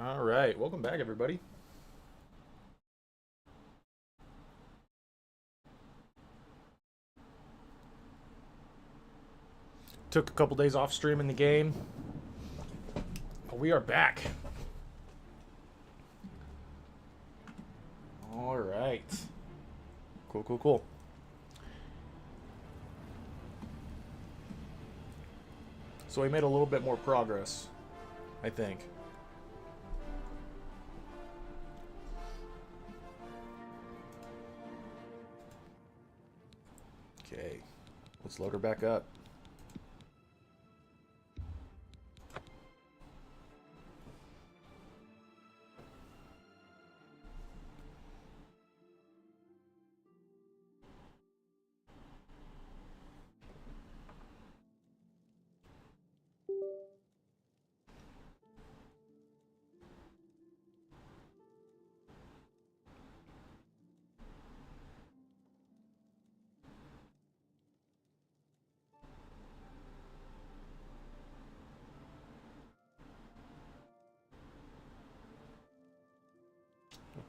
All right, welcome back, everybody. Took a couple days off streaming the game, but we are back. All right. Cool. So we made a little bit more progress, I think. Okay, let's load her back up.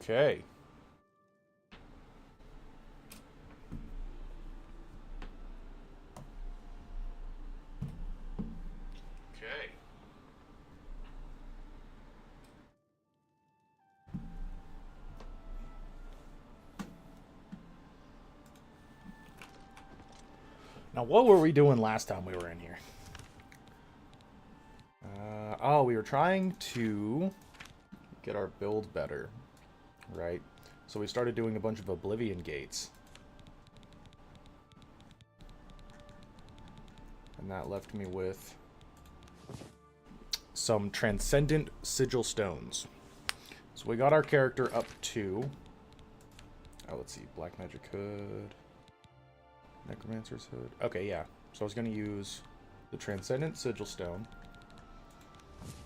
Okay. Okay. Now, what were we doing last time we were in here? We were trying to get our build better, right? So we started doing a bunch of Oblivion gates. And that left me with some Transcendent Sigil Stones. So we got our character up to... let's see. Black Magic Hood. Necromancer's Hood. Okay, yeah. So I was going to use the Transcendent Sigil Stone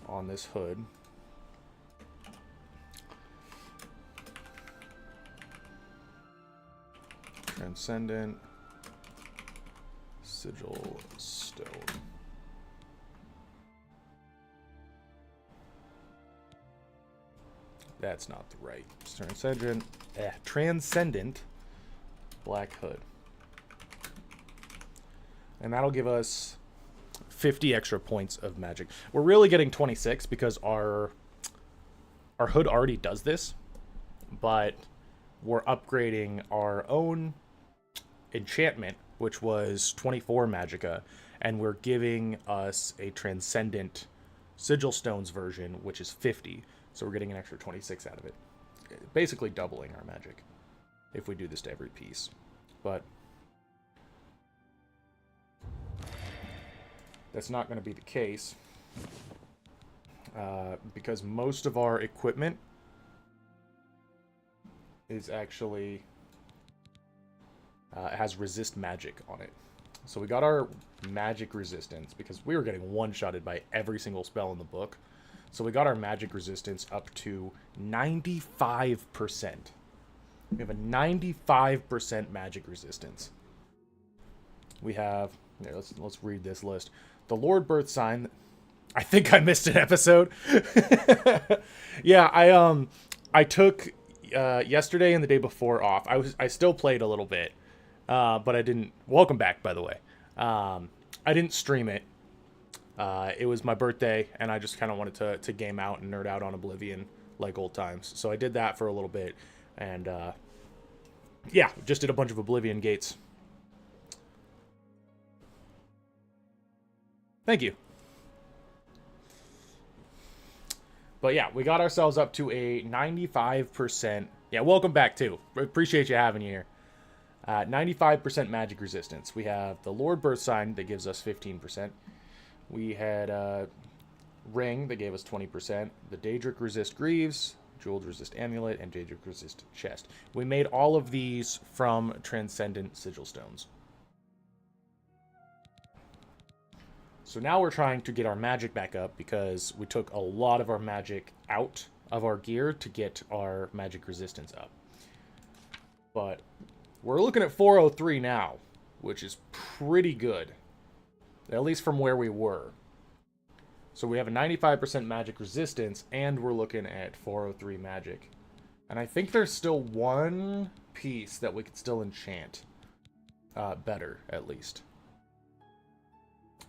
on this hood. Transcendent Sigil Stone. That's not the right. Transcendent Black Hood. And that'll give us 50 extra points of magic. We're really getting 26 because our hood already does this, but we're upgrading our own enchantment, which was 24 magicka, and we're giving us a Transcendent Sigil Stones version, which is 50. So we're getting an extra 26 out of it. Basically doubling our magic if we do this to every piece. But that's not going to be the case because most of our equipment is actually has resist magic on it. So we got our magic resistance because we were getting one-shotted by every single spell in the book. So we got our magic resistance up to 95%. We have a 95% magic resistance. We have... Here, let's read this list. The Lord Birth Sign. I think I missed an episode. Yeah, I took yesterday and the day before off. I still played a little bit, but I didn't. Welcome back, by the way. I didn't stream it. It was my birthday, and I just kind of wanted to game out and nerd out on Oblivion like old times. So I did that for a little bit, and yeah, just did a bunch of Oblivion gates. Thank you. But yeah, we got ourselves up to a 95%. Yeah, welcome back too. Appreciate you having you here. 95% magic resistance. We have the Lord Birth Sign that gives us 15%. We had Ring that gave us 20%. The Daedric Resist Greaves, Jeweled Resist Amulet, and Daedric Resist Chest. We made all of these from Transcendent Sigil Stones. So now we're trying to get our magic back up because we took a lot of our magic out of our gear to get our magic resistance up. But we're looking at 403 now, which is pretty good. At least from where we were. So we have a 95% magic resistance, and we're looking at 403 magic. And I think there's still one piece that we could still enchant. Better, at least.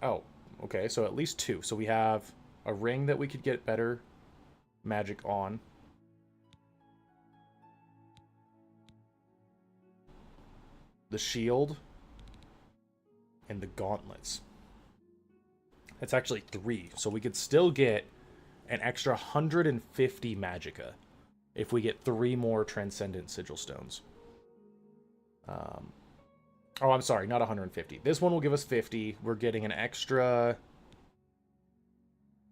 Oh, okay, so at least two. So we have a ring that we could get better magic on. The shield. And the gauntlets. It's actually 3, so we could still get an extra 150 magicka if we get 3 more Transcendent Sigil Stones. Oh, I'm sorry, not 150. This one will give us 50. We're getting an extra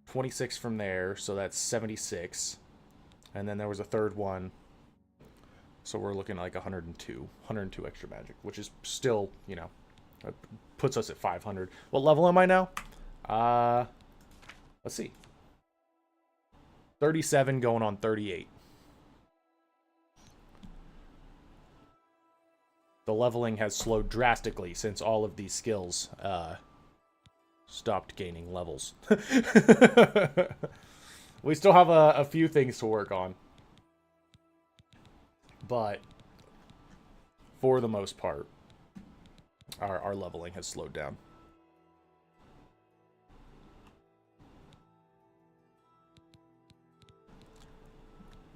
26 from there, so that's 76. And then there was a third one, so we're looking at like 102 extra magic, which is still, you know, puts us at 500. What level am I now? Let's see. 37 going on 38. The leveling has slowed drastically since all of these skills stopped gaining levels. We still have a few things to work on. But for the most part, our leveling has slowed down.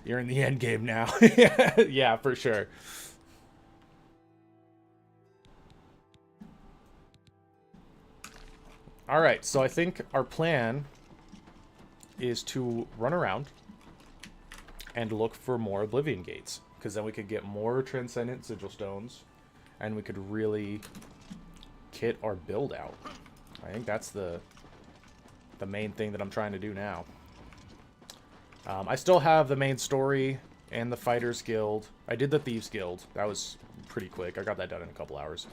You're in the end game now. Yeah, for sure. Alright, so I think our plan is to run around and look for more Oblivion Gates. Because then we could get more Transcendent Sigil Stones. And we could really kit our build out. I think that's the main thing that I'm trying to do now. I still have the main story and the Fighters Guild. I did the Thieves Guild. That was pretty quick. I got that done in a couple hours.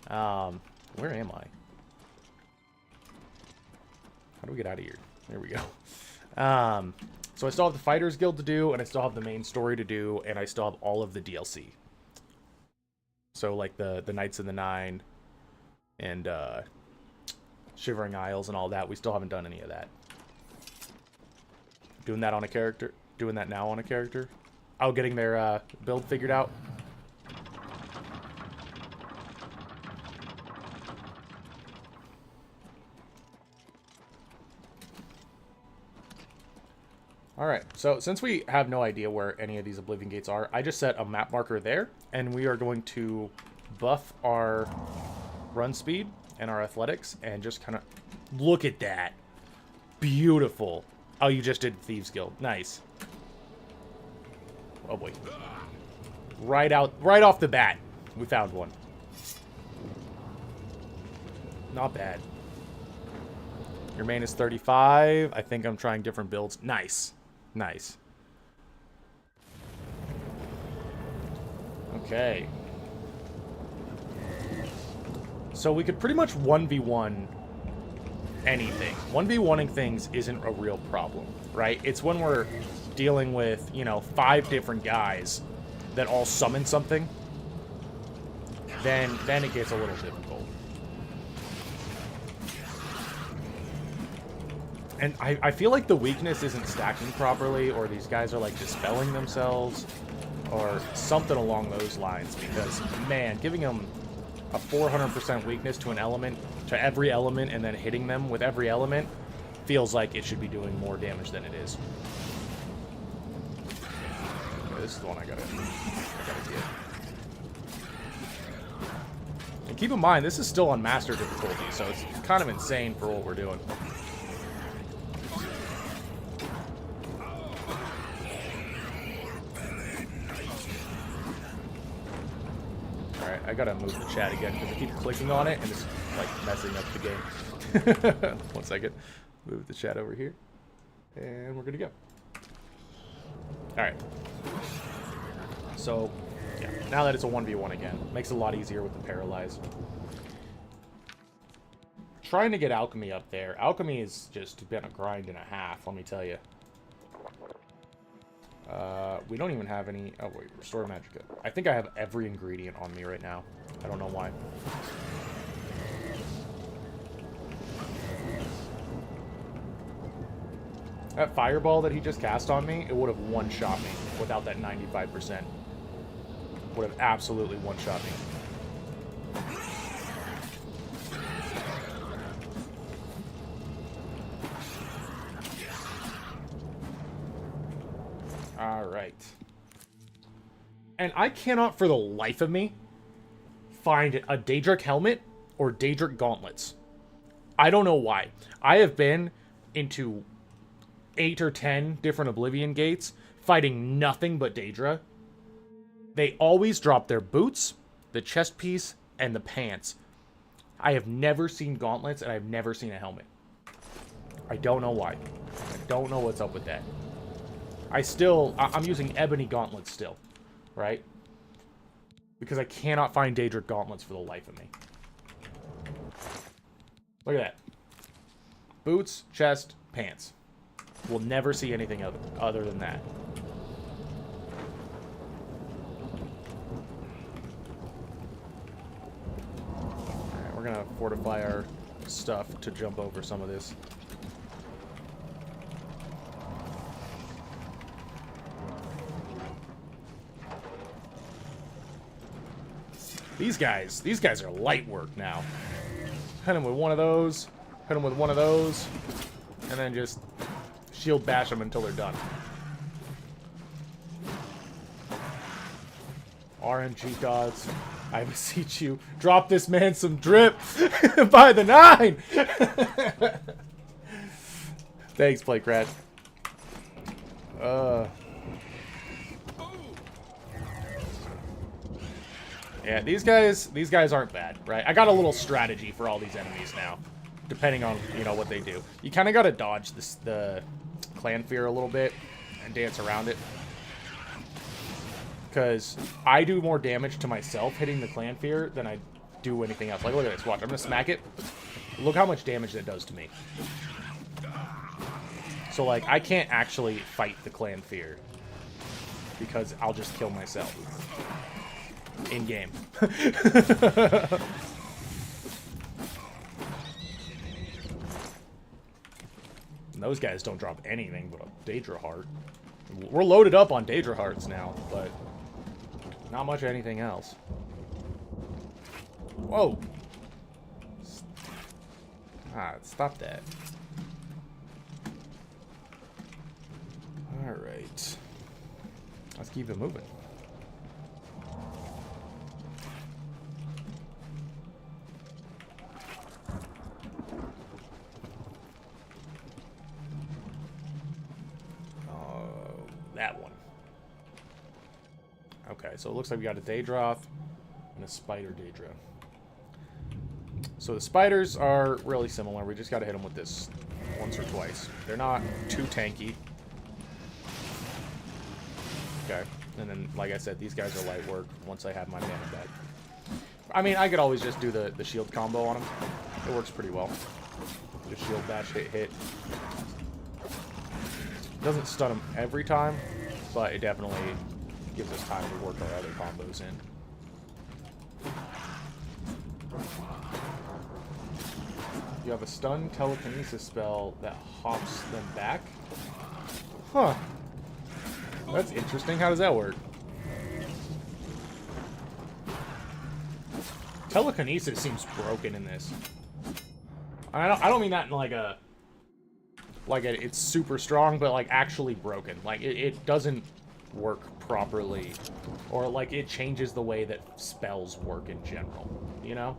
Where am I? How do we get out of here? There we go. So I still have the Fighters Guild to do, and I still have the main story to do, and I still have all of the DLC. So like the Knights of the Nine and Shivering Isles and all that, we still haven't done any of that. Doing that on a character? Doing that now on a character? Oh, getting their build figured out? Alright, so since we have no idea where any of these Oblivion Gates are, I just set a map marker there, and we are going to buff our run speed and our athletics, and just kind of... Look at that! Beautiful! Oh, you just did Thieves Guild. Nice. Oh boy. Right off the bat, we found one. Not bad. Your main is 35. I think I'm trying different builds. Nice. Nice. Okay. So we could pretty much 1v1 anything. 1v1ing things isn't a real problem, right? It's when we're dealing with, you know, 5 different guys that all summon something, then it gets a little difficult. And I feel like the weakness isn't stacking properly, or these guys are like dispelling themselves, or something along those lines, because, man, giving them a 400% weakness to an element, to every element, and then hitting them with every element, feels like it should be doing more damage than it is. Okay, this is the one I gotta get. And keep in mind, this is still on master difficulty, so it's kind of insane for what we're doing. I gotta move the chat again because I keep clicking on it and it's like messing up the game. 1 second. Move the chat over here. And we're good to go. Alright. So, yeah. Now that it's a 1v1 again, makes it a lot easier with the Paralyze. Trying to get Alchemy up there. Alchemy has just been a grind and a half, let me tell you. We don't even have any... Oh, wait. Restore Magicka. I think I have every ingredient on me right now. I don't know why. That fireball that he just cast on me, it would have one-shot me without that 95%. Would have absolutely one-shot me. Alright. And I cannot for the life of me find a Daedric helmet or Daedric gauntlets. I don't know why. I have been into 8 or 10 different Oblivion gates fighting nothing but Daedra. They always drop their boots, the chest piece, and the pants. I have never seen gauntlets, and I've never seen a helmet. I don't know why. I don't know what's up with that. I'm using ebony gauntlets still, right? Because I cannot find Daedric gauntlets for the life of me. Look at that. Boots, chest, pants. We'll never see anything other than that. Alright, we're gonna fortify our stuff to jump over some of this. These guys are light work now. Hit them with one of those, hit them with one of those, and then just shield bash them until they're done. RNG gods, I beseech you, drop this man some drip by the 9! Thanks, Play Crash. Yeah, these guys aren't bad, right? I got a little strategy for all these enemies now, depending on, you know, what they do. You kind of got to dodge the clan fear a little bit and dance around it. Because I do more damage to myself hitting the clan fear than I do anything else. Like, look at this. Watch. I'm going to smack it. Look how much damage that does to me. So, like, I can't actually fight the clan fear because I'll just kill myself. In-game. Those guys don't drop anything but a Daedra heart. We're loaded up on Daedra hearts now, but not much anything else. Whoa! Stop that. Alright. Let's keep it moving. That one. Okay, so it looks like we got a Daedroth and a Spider Daedra. So the spiders are really similar. We just got to hit them with this once or twice. They're not too tanky. Okay, and then, like I said, these guys are light work once I have my mana back. I mean, I could always just do the shield combo on them. It works pretty well. Just shield bash, hit. Doesn't stun them every time, but it definitely gives us time to work our other combos in. You have a stun telekinesis spell that hops them back? Huh. That's interesting. How does that work? Telekinesis seems broken in this. I don't mean that in like a... it's super strong, but like actually broken. Like it doesn't work properly, or like it changes the way that spells work in general, you know?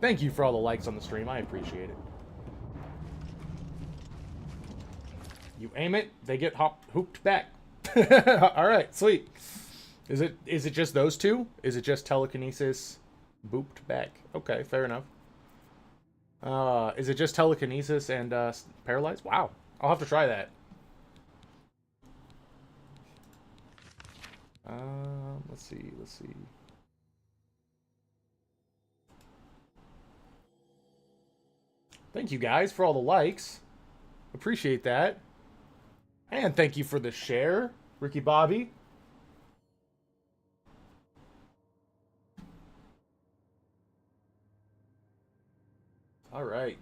Thank you for all the likes on the stream. I appreciate it. You aim it, they get hooped back. All right, sweet. Is it just those two? Is it just telekinesis booped back? Okay, fair enough. Is it just telekinesis and paralyzed? Wow, I'll have to try that. Let's see. Thank you guys for all the likes. Appreciate that. And thank you for the share, Ricky Bobby. All right.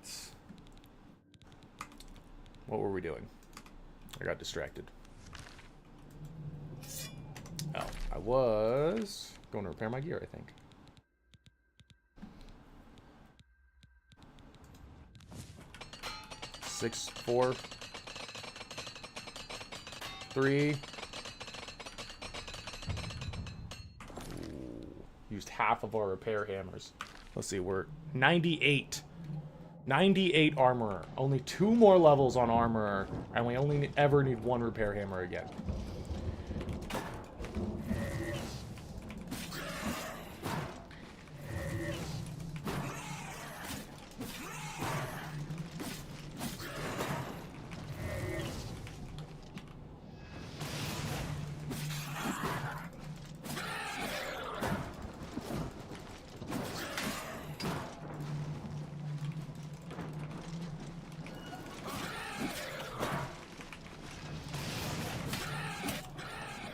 What were we doing? I got distracted. Oh, I was going to repair my gear, I think. Six, 4, 3. Ooh, used half of our repair hammers. Let's see, we're 98. 98 armorer. Only 2 more levels on armorer, and we only ever need 1 repair hammer again.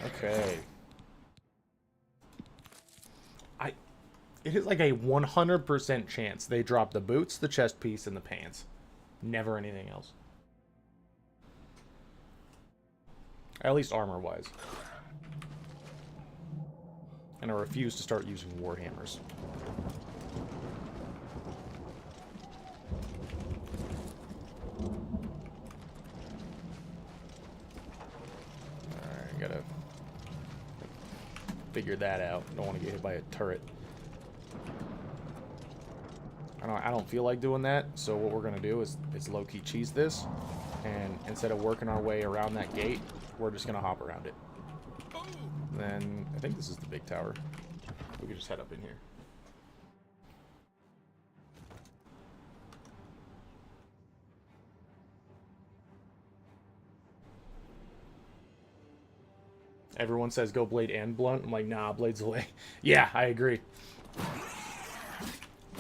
Okay. It is like a 100% chance they drop the boots, the chest piece, and the pants. Never anything else. At least armor-wise. And I refuse to start using warhammers. Alright, gotta figure that out. Don't want to get hit by a turret. I don't feel like doing that, so what we're going to do is low-key cheese this, and instead of working our way around that gate, we're just going to hop around it. Then, I think this is the big tower. We could just head up in here. Everyone says go blade and blunt. I'm like, nah, blade's away. Yeah, I agree.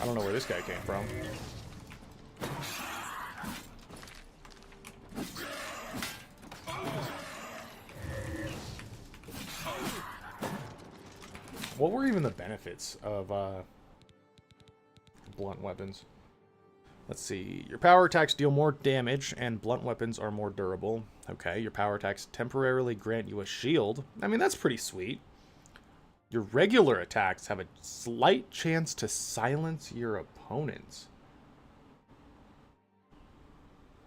I don't know where this guy came from. What were even the benefits of blunt weapons? Let's see. Your power attacks deal more damage, and blunt weapons are more durable. Okay, your power attacks temporarily grant you a shield. I mean, that's pretty sweet. Your regular attacks have a slight chance to silence your opponents.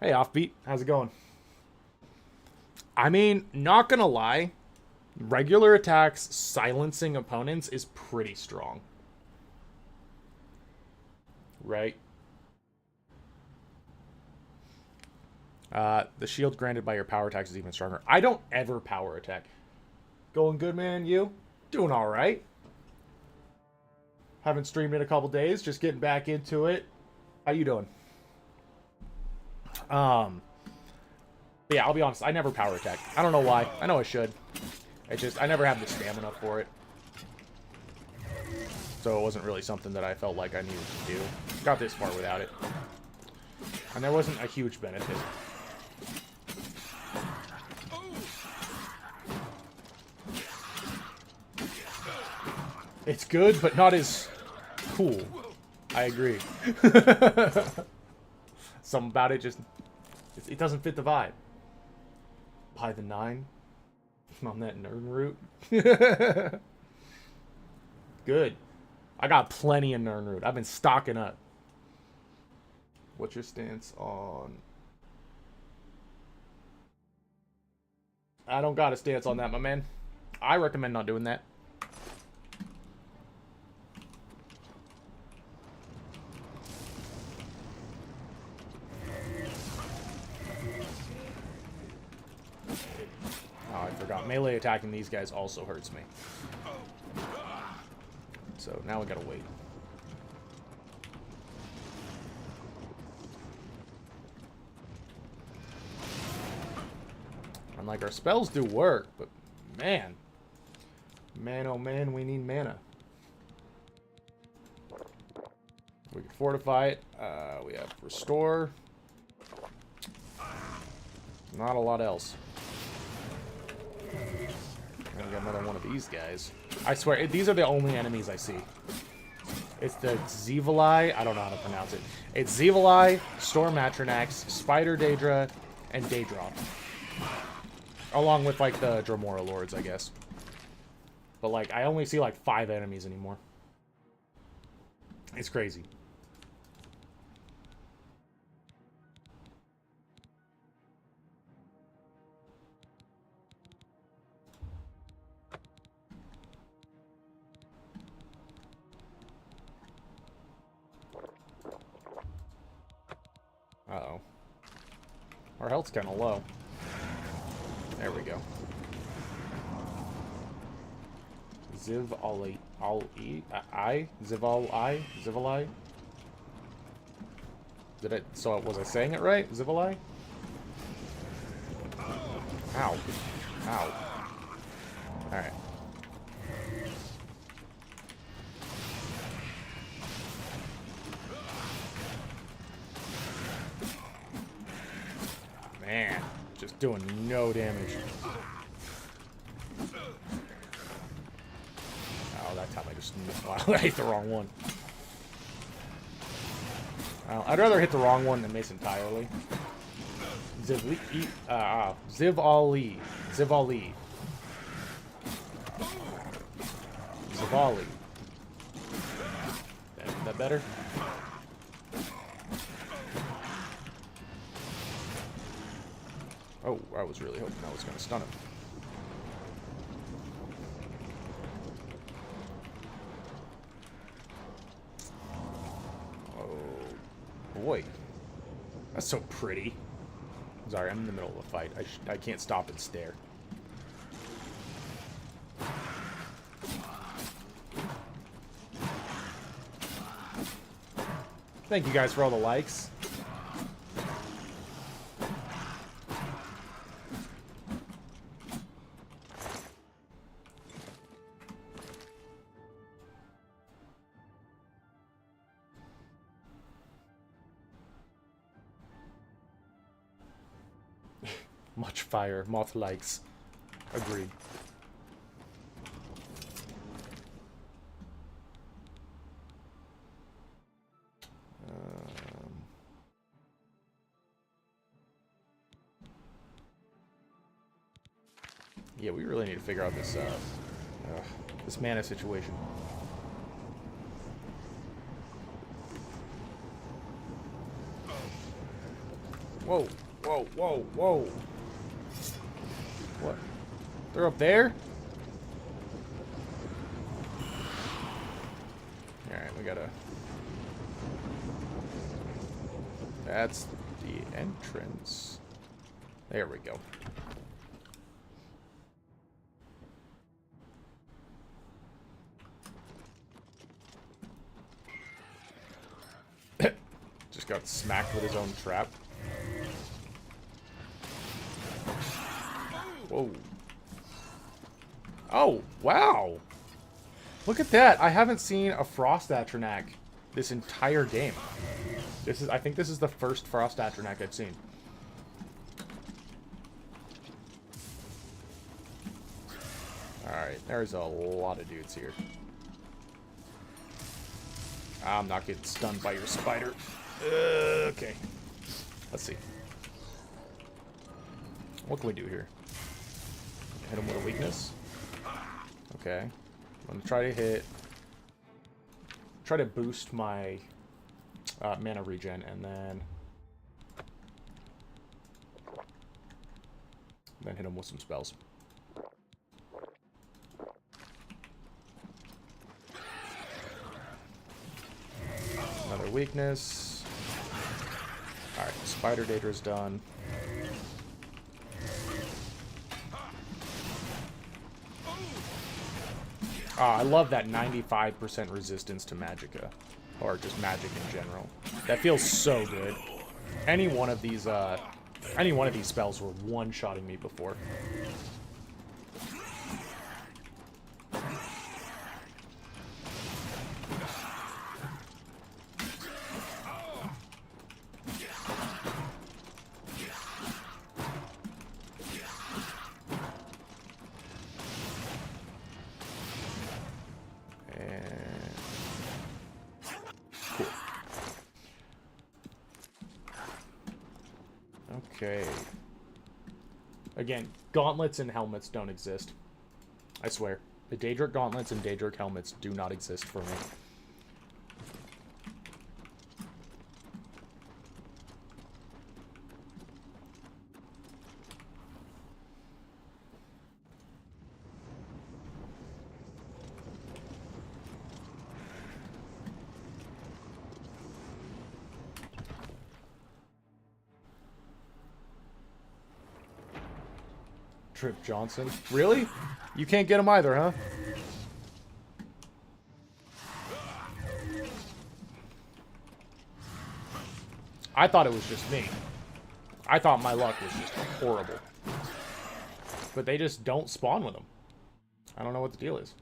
Hey, Offbeat. How's it going? I mean, not gonna lie. Regular attacks silencing opponents is pretty strong. Right? The shield granted by your power attacks is even stronger. I don't ever power attack. Going good, man? You? Doing all right. Haven't streamed in a couple days. Just getting back into it. How you doing? Yeah, I'll be honest. I never power attack. I don't know why. I know I should. I never have the stamina for it. So it wasn't really something that I felt like I needed to do. Got this far without it. And there wasn't a huge benefit. It's good, but not as cool. I agree. Something about it just... It doesn't fit the vibe. Buy the 9 on that nerd route. Good. I got plenty of nerd route. I've been stocking up. What's your stance on... I don't got a stance on that, my man. I recommend not doing that. Oh, I forgot. Melee attacking these guys also hurts me. So now we gotta wait. And like our spells do work, but man. Man, oh man, we need mana. We can fortify it. We have restore. Not a lot else. And we got another one of these guys. I swear, these are the only enemies I see. It's the Zevali. I don't know how to pronounce it. It's Zevali, Storm Atronax, Spider Daedra, and Daedra. Along with, like, the Dremora Lords, I guess. But, like, I only see, like, 5 enemies anymore. It's crazy. Uh-oh. Our health's kind of low. There we go. Ziv Ali. Zivali? Did it? So was I saying it right? Zivali? Ow. Ow. Alright. Man, just doing no damage. Oh, that time I just... Wow, I hit the wrong one. I'd rather hit the wrong one than miss entirely. Ziv Ali. Zivali. Zivali. That better? Oh, I was really hoping I was going to stun him. Oh, boy. That's so pretty. Sorry, I'm in the middle of a fight. I can't stop and stare. Thank you guys for all the likes. Much fire. Moth likes. Agreed. Yeah, we really need to figure out this this mana situation. Whoa, whoa, whoa, whoa. What? They're up there? Alright, we gotta... That's the entrance. There we go. Just got smacked with his own trap. Whoa. Oh, wow. Look at that. I haven't seen a Frost Atronach this entire game. I think this is the first Frost Atronach I've seen. Alright, there's a lot of dudes here. I'm not getting stunned by your spider. Okay. Let's see. What can we do here? Hit him with a weakness. Okay. I'm gonna try to hit... Try to boost my mana regen, and then hit him with some spells. Another weakness. Alright, Spider Daedra's done. I love that 95% resistance to Magicka. Or just magic in general. That feels so good. Any one of these spells were one-shotting me before. Okay. Again, gauntlets and helmets don't exist. I swear. The Daedric gauntlets and Daedric helmets do not exist for me. Trip Johnson. Really? You can't get him either, huh? I thought it was just me. I thought my luck was just horrible. But they just don't spawn with them. I don't know what the deal is.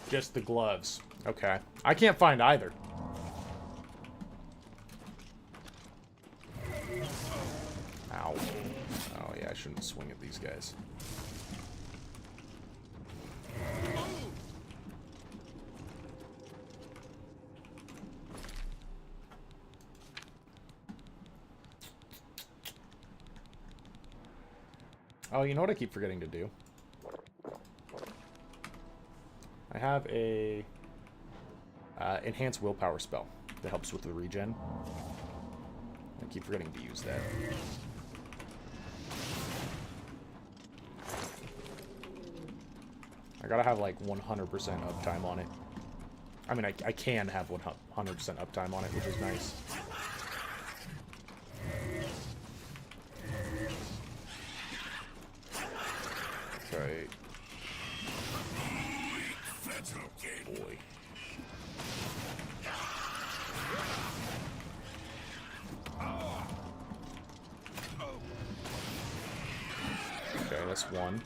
Just the gloves. Okay. I can't find either. Ow. Oh, yeah, I shouldn't swing at these guys. Oh, you know what I keep forgetting to do? I have a enhanced willpower spell that helps with the regen. I keep forgetting to use that. I gotta have like 100% uptime on it. I mean, I can have 100% uptime on it, which is nice. Okay. Boy. Okay, that's one.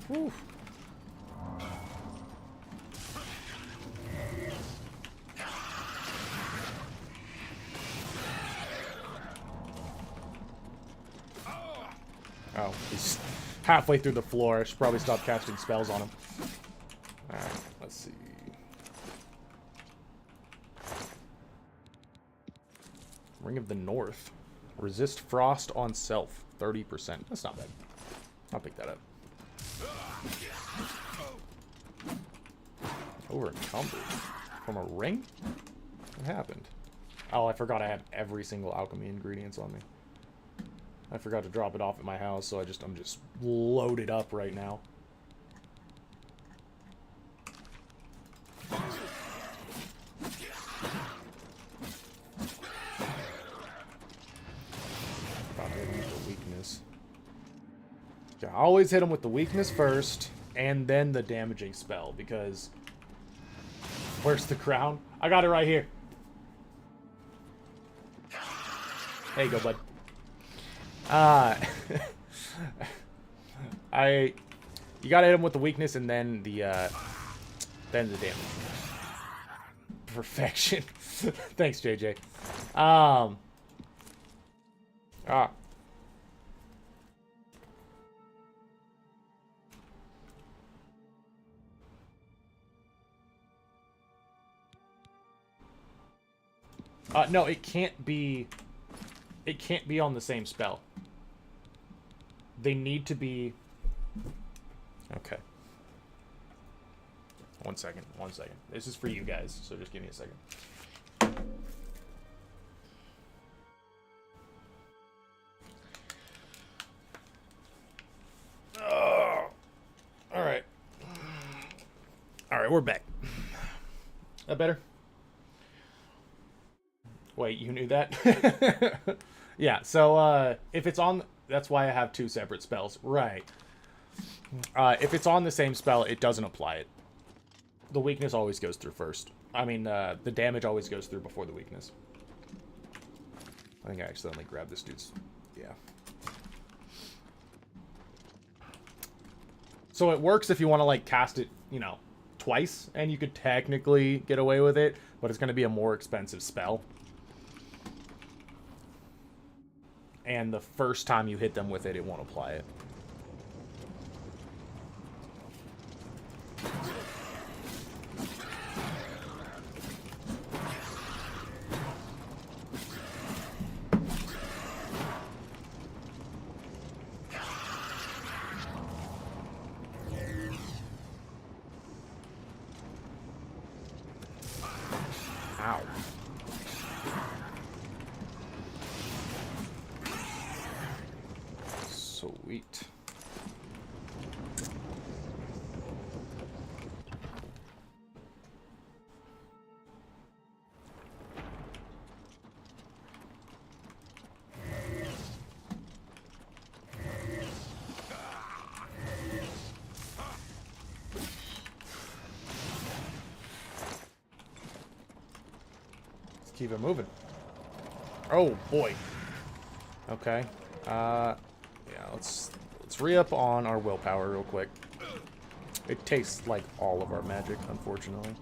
Whew. Oh, he's halfway through the floor. I should probably stop casting spells on him. Alright, let's see. Ring of the North. Resist frost on self. 30%. That's not bad. I'll pick that up. Over encumbered. From a ring? What happened? Oh, I forgot I have every single alchemy ingredients on me. I forgot to drop it off at my house, so I'm just loaded up right now. About to hit him with the weakness. Yeah, I always hit him with the weakness first, and then the damaging spell, because... Where's the crown? I got it right here. There you go, bud. You gotta hit him with the weakness and then the damage. Perfection. Thanks, JJ. No, it can't be on the same spell. They need to be... Okay. One second. This is for you guys, so just give me a second. Alright. Alright, we're back. That better? Wait, you knew that? Yeah, so, if it's on... That's why I have two separate spells. Right. If it's on the same spell, it doesn't apply it. The weakness always goes through first. I mean, the damage always goes through before the weakness. I think I accidentally grabbed this dude's... Yeah. So it works if you want to, like, cast it, you know, twice, and you could technically get away with it, but it's going to be a more expensive spell. And the first time you hit them with it, it won't apply it. Ow. Sweet. Keep it moving. Oh boy. Okay. Yeah, let's re-up on our willpower real quick. It tastes like all of our magic, unfortunately.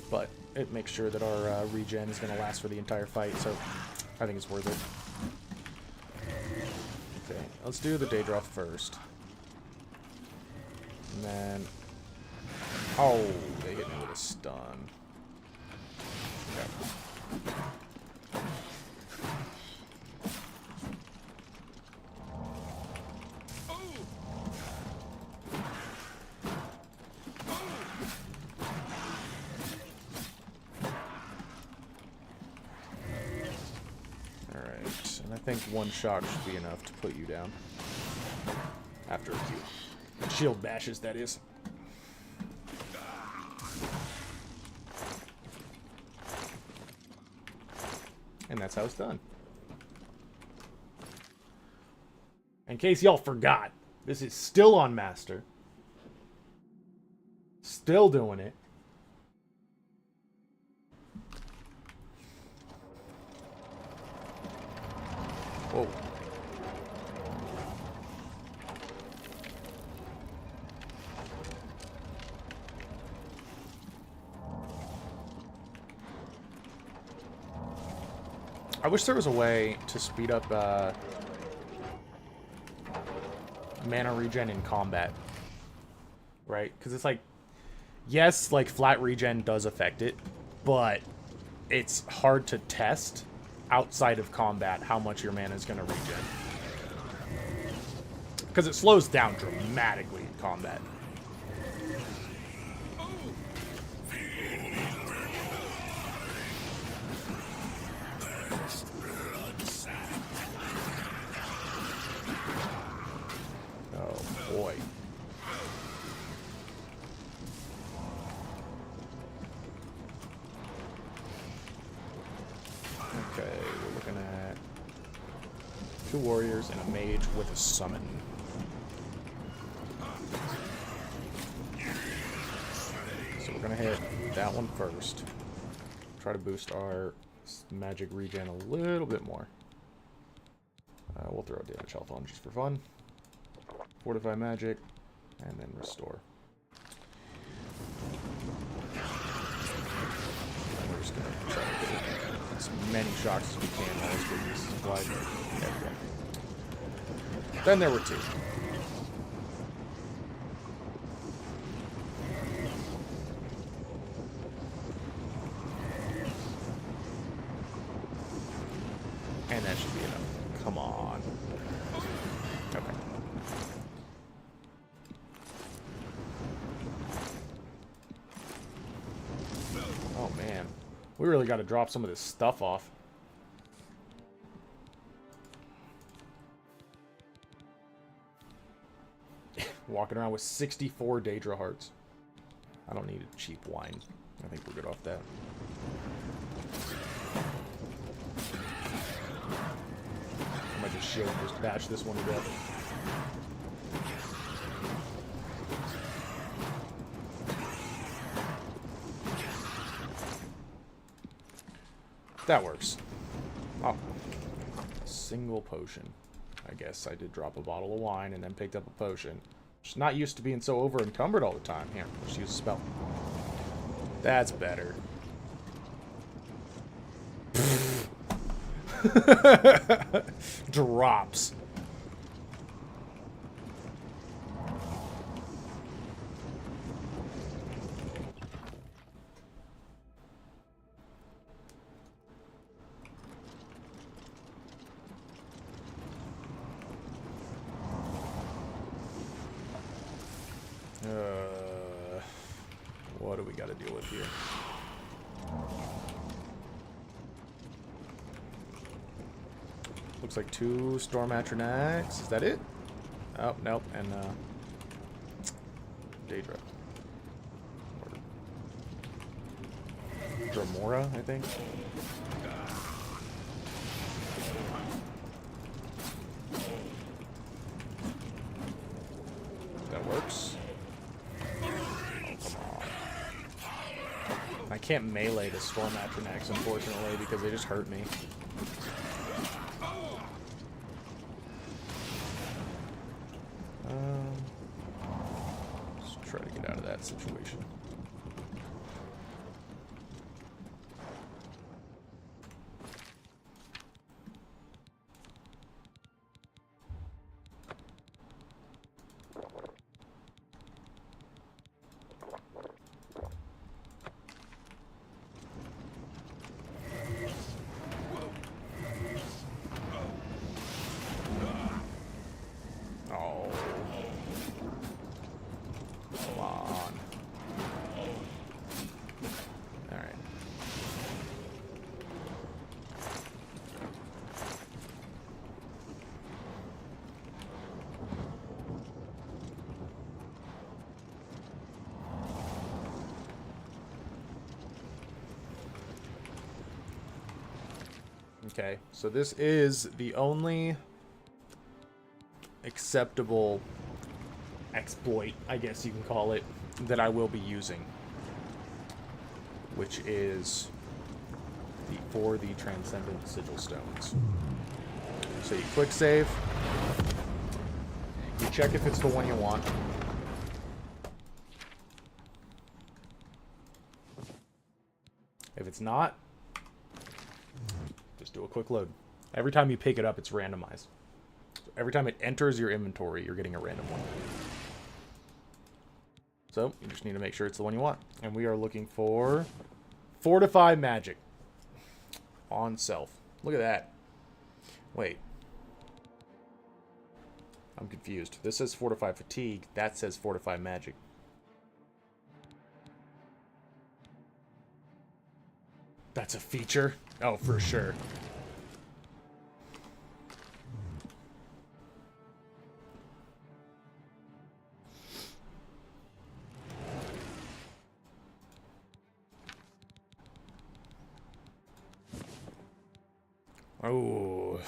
But it makes sure that our regen is going to last for the entire fight, so I think it's worth it. Okay, let's do the Daedra first. And then... Oh, they hit me with a stun. Okay. Alright, and I think one shot should be enough to put you down. After a few shield bashes, that is. And that's how it's done. In case y'all forgot, this is still on Master. Still doing it. Whoa. I wish there was a way to speed up mana regen in combat. Right? Because it's like, yes, like flat regen does affect it, but it's hard to test outside of combat how much your mana is going to regen. Because it slows down dramatically in combat. Boy. Okay, we're looking at 2 warriors and a mage with a summon. So we're gonna hit that one first. Try to boost our magic regen a little bit more. We'll throw damage health on just for fun. Fortify magic, and then restore. And we're just going to try to get as many shocks as we can while this business is applied. There we go. Then there were 2. And that should be enough. Come on. Okay. Oh man, we really got to drop some of this stuff off. Walking around with 64 Daedra hearts. I don't need a cheap wine. I think we're good off that. I might just shield and just bash this one to death. That works. Oh. A single potion. I guess I did drop a bottle of wine and then picked up a potion. Just not used to being so over encumbered all the time. Here, let's use a spell. That's better. Drops. What do we got to deal with here? Looks like 2 Storm Atronachs. Is that it? Oh, nope. And, Daedra. Or Dramora, I think. That works. Oh, come on. I can't melee the Storm Atronachs, unfortunately, because they just hurt me. Let's try to get out of that situation. Okay, so this is the only acceptable exploit, I guess you can call it, that I will be using, which is for the Transcendent Sigil Stones. So you quick save, you check if it's the one you want. If it's not, just do a quick load. Every time you pick it up, it's randomized. So every time it enters your inventory, you're getting a random one. So you just need to make sure it's the one you want. And we are looking for Fortify Magic on self. Look at that. Wait. I'm confused. This says Fortify Fatigue. That says Fortify Magic. That's a feature? Oh, for sure. Oh.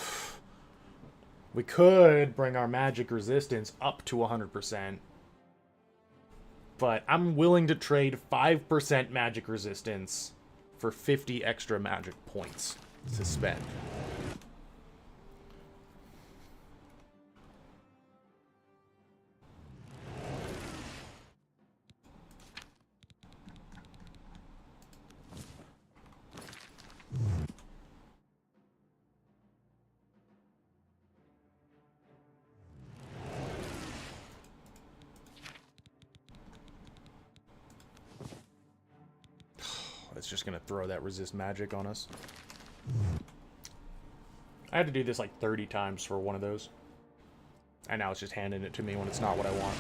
We could bring our magic resistance up to 100%. But I'm willing to trade 5% magic resistance for 50 extra magic points to spend. It's just going to throw that resist magic on us. I had to do this like 30 times for one of those. And now it's just handing it to me when it's not what I want.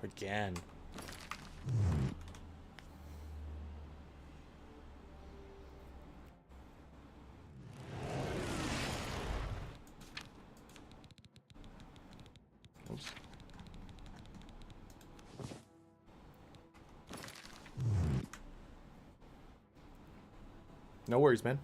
Again. Oops. No worries, man.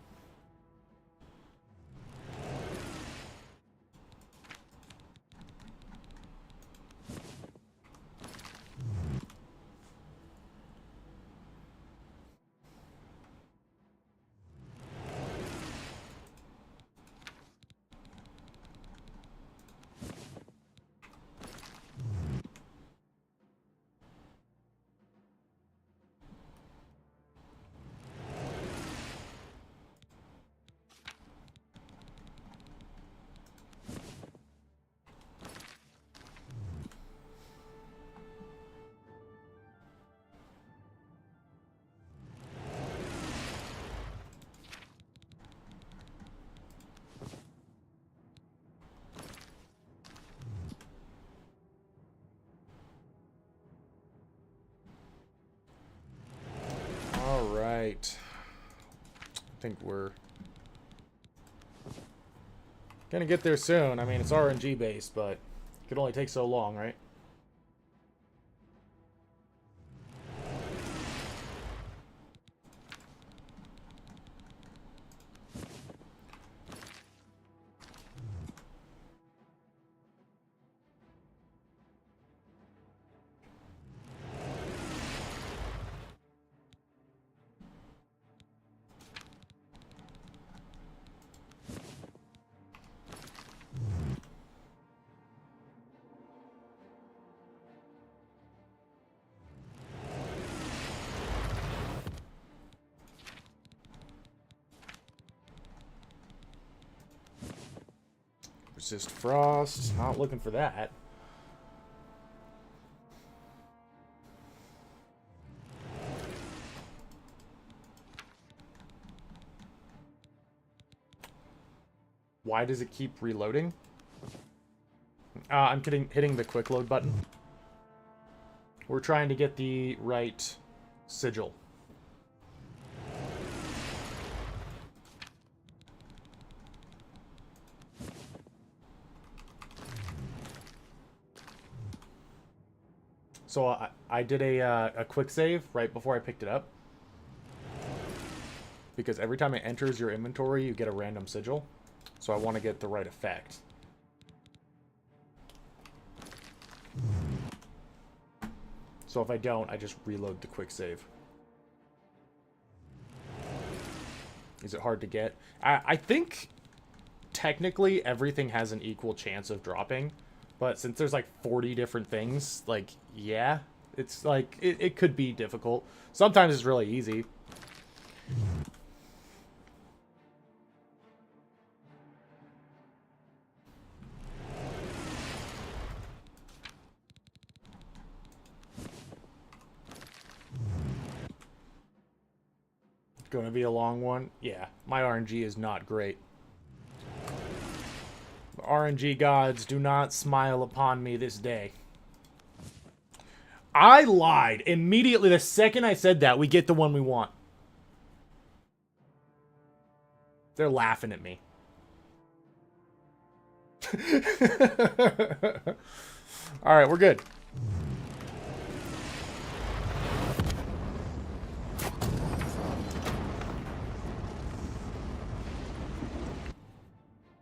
think we're gonna get there soon. I mean, it's RNG based, but it could only take so long, right? Resist frost. Not looking for that. Why does it keep reloading? I'm hitting the quick load button. We're trying to get the right sigil. So I did a quick save right before I picked it up. Because every time it enters your inventory, you get a random sigil. So I want to get the right effect. So if I don't, I just reload the quick save. Is it hard to get? I think technically everything has an equal chance of dropping. But since there's like 40 different things, like, yeah, it's like, it could be difficult. Sometimes it's really easy. Gonna be a long one? Yeah, my RNG is not great. RNG gods, do not smile upon me this day. I lied. Immediately, the second I said that, we get the one we want. They're laughing at me. Alright, we're good.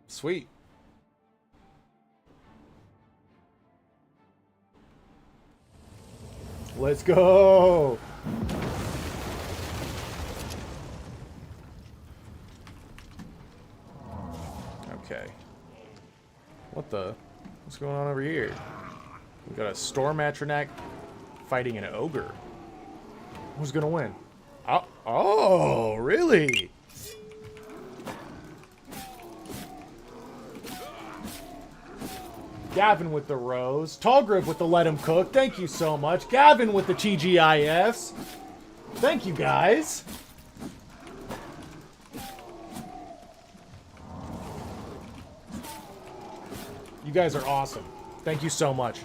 Sweet. Let's go. Okay. What the? What's going on over here? We got a storm atronac fighting an ogre. Who's gonna win? Oh, really? Gavin with the rose. Tallgrip with the let him cook. Thank you so much. Gavin with the TGIFs. Thank you, guys. You guys are awesome. Thank you so much.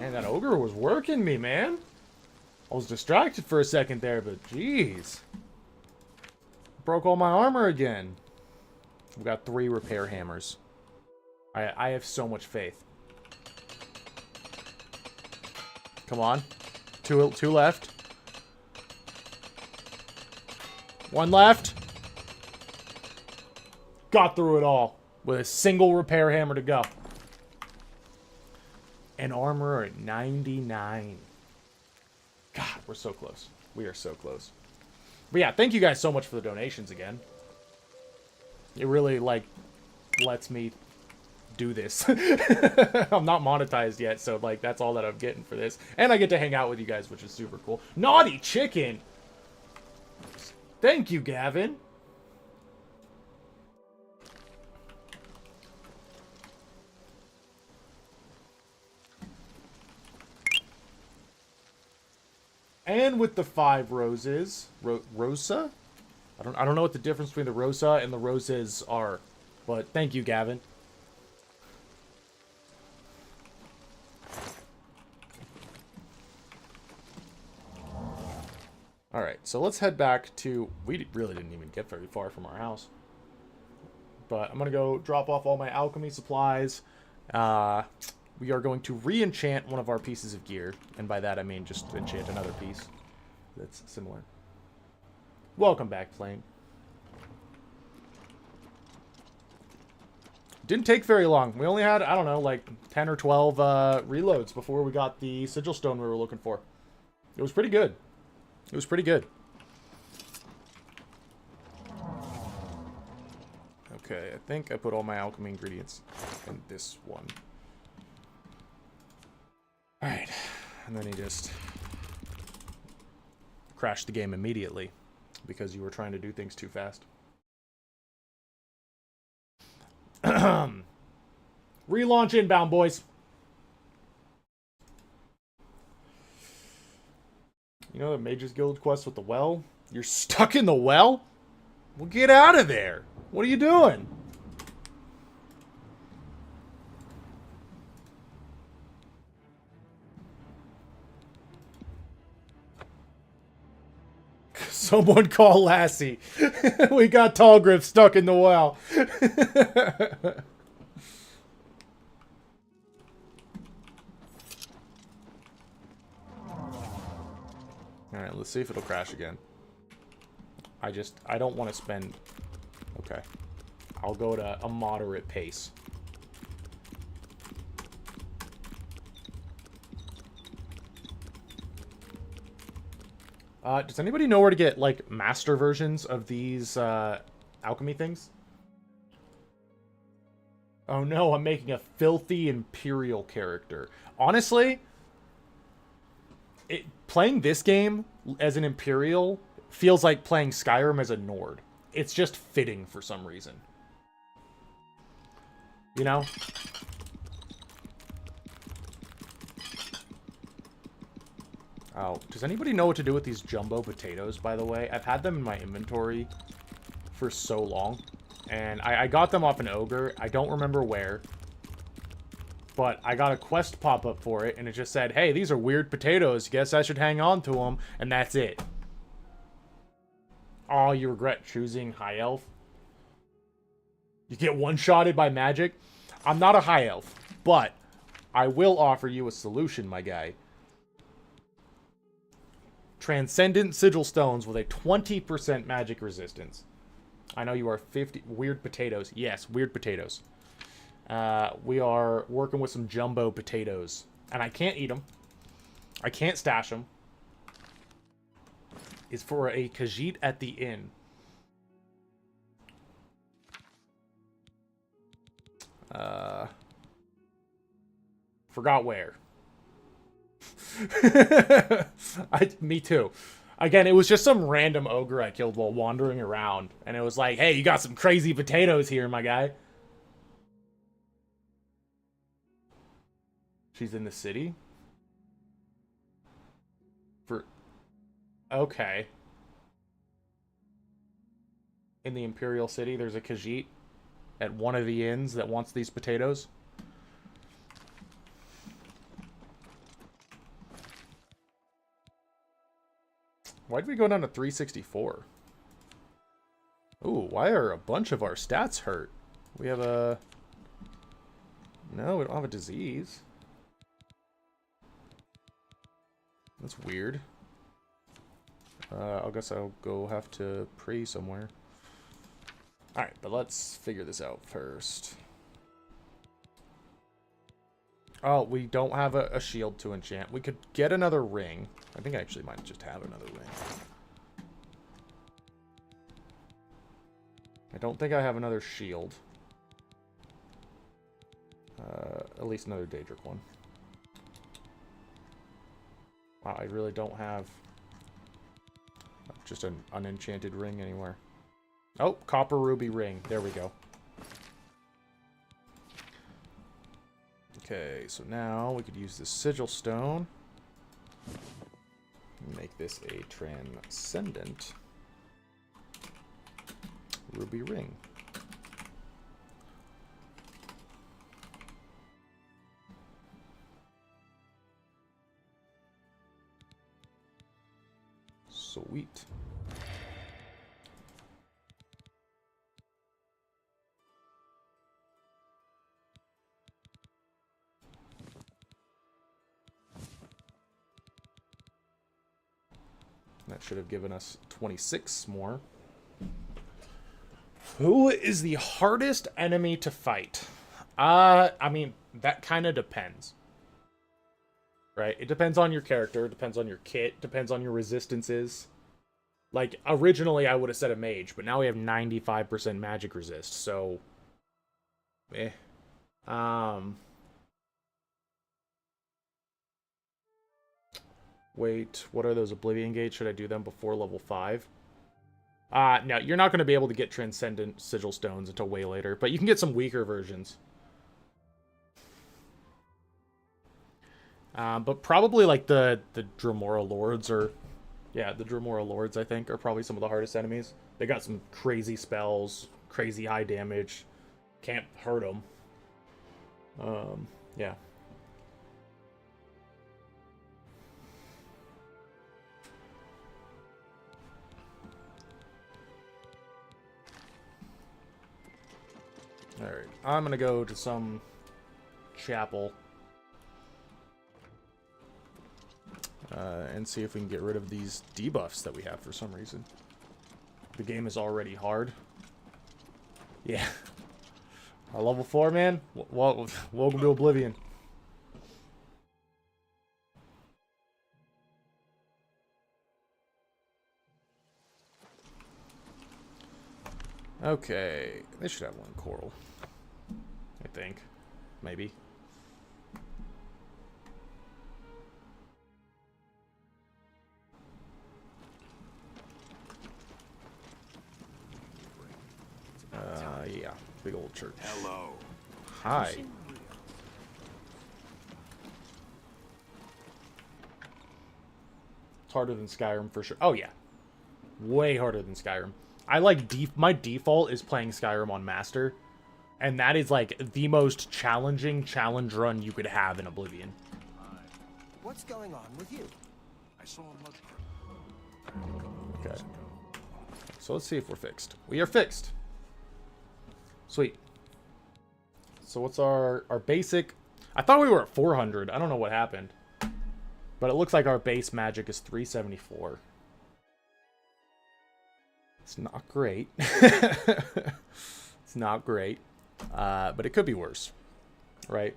Man, that ogre was working me, man. I was distracted for a second there, but jeez. Broke all my armor again. We got 3 repair hammers. I have so much faith. Come on. Two left. 1 left. Got through it all with a single repair hammer to go. And armor at 99. God, we're so close. We are so close. But yeah, thank you guys so much for the donations again. It really, like, lets me do this. I'm not monetized yet, so, like, that's all that I'm getting for this. And I get to hang out with you guys, which is super cool. Naughty Chicken! Thank you, Gavin. And with the 5 roses, Rosa? I don't know what the difference between the Rosa and the roses are, but thank you, Gavin. Alright, so let's head back to... We really didn't even get very far from our house. But I'm going to go drop off all my alchemy supplies. We are going to re-enchant one of our pieces of gear. And by that I mean just enchant another piece that's similar. Welcome back, Flame. Didn't take very long. We only had, I don't know, like 10 or 12 reloads before we got the sigil stone we were looking for. It was pretty good. It was pretty good. Okay, I think I put all my alchemy ingredients in this one. Alright. And then he just crashed the game immediately because you were trying to do things too fast. Relaunch inbound, boys. You know the Mages Guild quest with the well? You're stuck in the well? Well, get out of there. What are you doing? Someone call Lassie. We got Tallgrip stuck in the well. Alright, let's see if it'll crash again. I don't want to spend... Okay. I'll go at a moderate pace. Does anybody know where to get, like, master versions of these, alchemy things? Oh no, I'm making a filthy Imperial character. Honestly... playing this game as an Imperial feels like playing Skyrim as a Nord. It's just fitting for some reason. You know? Oh, does anybody know what to do with these jumbo potatoes, by the way? I've had them in my inventory for so long. And I got them off an ogre. I don't remember where. But I got a quest pop-up for it, and it just said, hey, these are weird potatoes. Guess I should hang on to them. And that's it. Oh, you regret choosing High Elf? You get one-shotted by magic? I'm not a High Elf, but I will offer you a solution, my guy. Transcendent Sigil Stones with a 20% magic resistance. I know you are 50... Weird potatoes. Yes, weird potatoes. We are working with some jumbo potatoes. And I can't eat them. I can't stash them. It's for a Khajiit at the inn. Forgot where. Me too. Again, it was just some random ogre I killed while wandering around. And it was like, hey, you got some crazy potatoes here, my guy. She's in the city? Okay. In the Imperial City, there's a Khajiit at one of the inns that wants these potatoes. Why did we go down to 364? Ooh, why are a bunch of our stats hurt? We have a... No, we don't have a disease. That's weird. I guess I'll go have to pray somewhere. Alright, but let's figure this out first. Oh, we don't have a shield to enchant. We could get another ring. I think I actually might just have another ring. I don't think I have another shield. At least another Daedric one. Wow, I really don't have just an unenchanted ring anywhere. Oh, copper ruby ring. There we go. Okay, so now we could use the sigil stone. Make this a transcendent ruby ring. Sweet. That should have given us 26 more. Who is the hardest enemy to fight? I mean, that kind of depends. Right? It depends on your character, depends on your kit, depends on your resistances. Like, originally I would have said a mage, but now we have 95% magic resist, so... Wait, what are those Oblivion Gates? Should I do them before level 5? No, you're not going to be able to get Transcendent Sigil Stones until way later, but you can get some weaker versions. But probably, like, the Dremora Lords are... Yeah, the Dremora Lords, I think, are probably some of the hardest enemies. They got some crazy spells, crazy high damage. Can't hurt them. Yeah. Alright, I'm gonna go to some chapel. And see if we can get rid of these debuffs that we have for some reason. The game is already hard. Yeah. Level 4, man. Welcome to Oblivion. Okay. They should have one coral. I think. Maybe. Yeah. Big old church. Hello. Hi. It's harder than Skyrim for sure. Oh, yeah. Way harder than Skyrim. I like... My default is playing Skyrim on Master. And that is, like, the most challenging challenge run you could have in Oblivion. What's going on with you? I saw a mushroom. Okay. So let's see if we're fixed. We are fixed. Sweet. So what's our basic... I thought we were at 400. I don't know what happened. But it looks like our base magic is 374. It's not great. It's not great. But it could be worse. Right?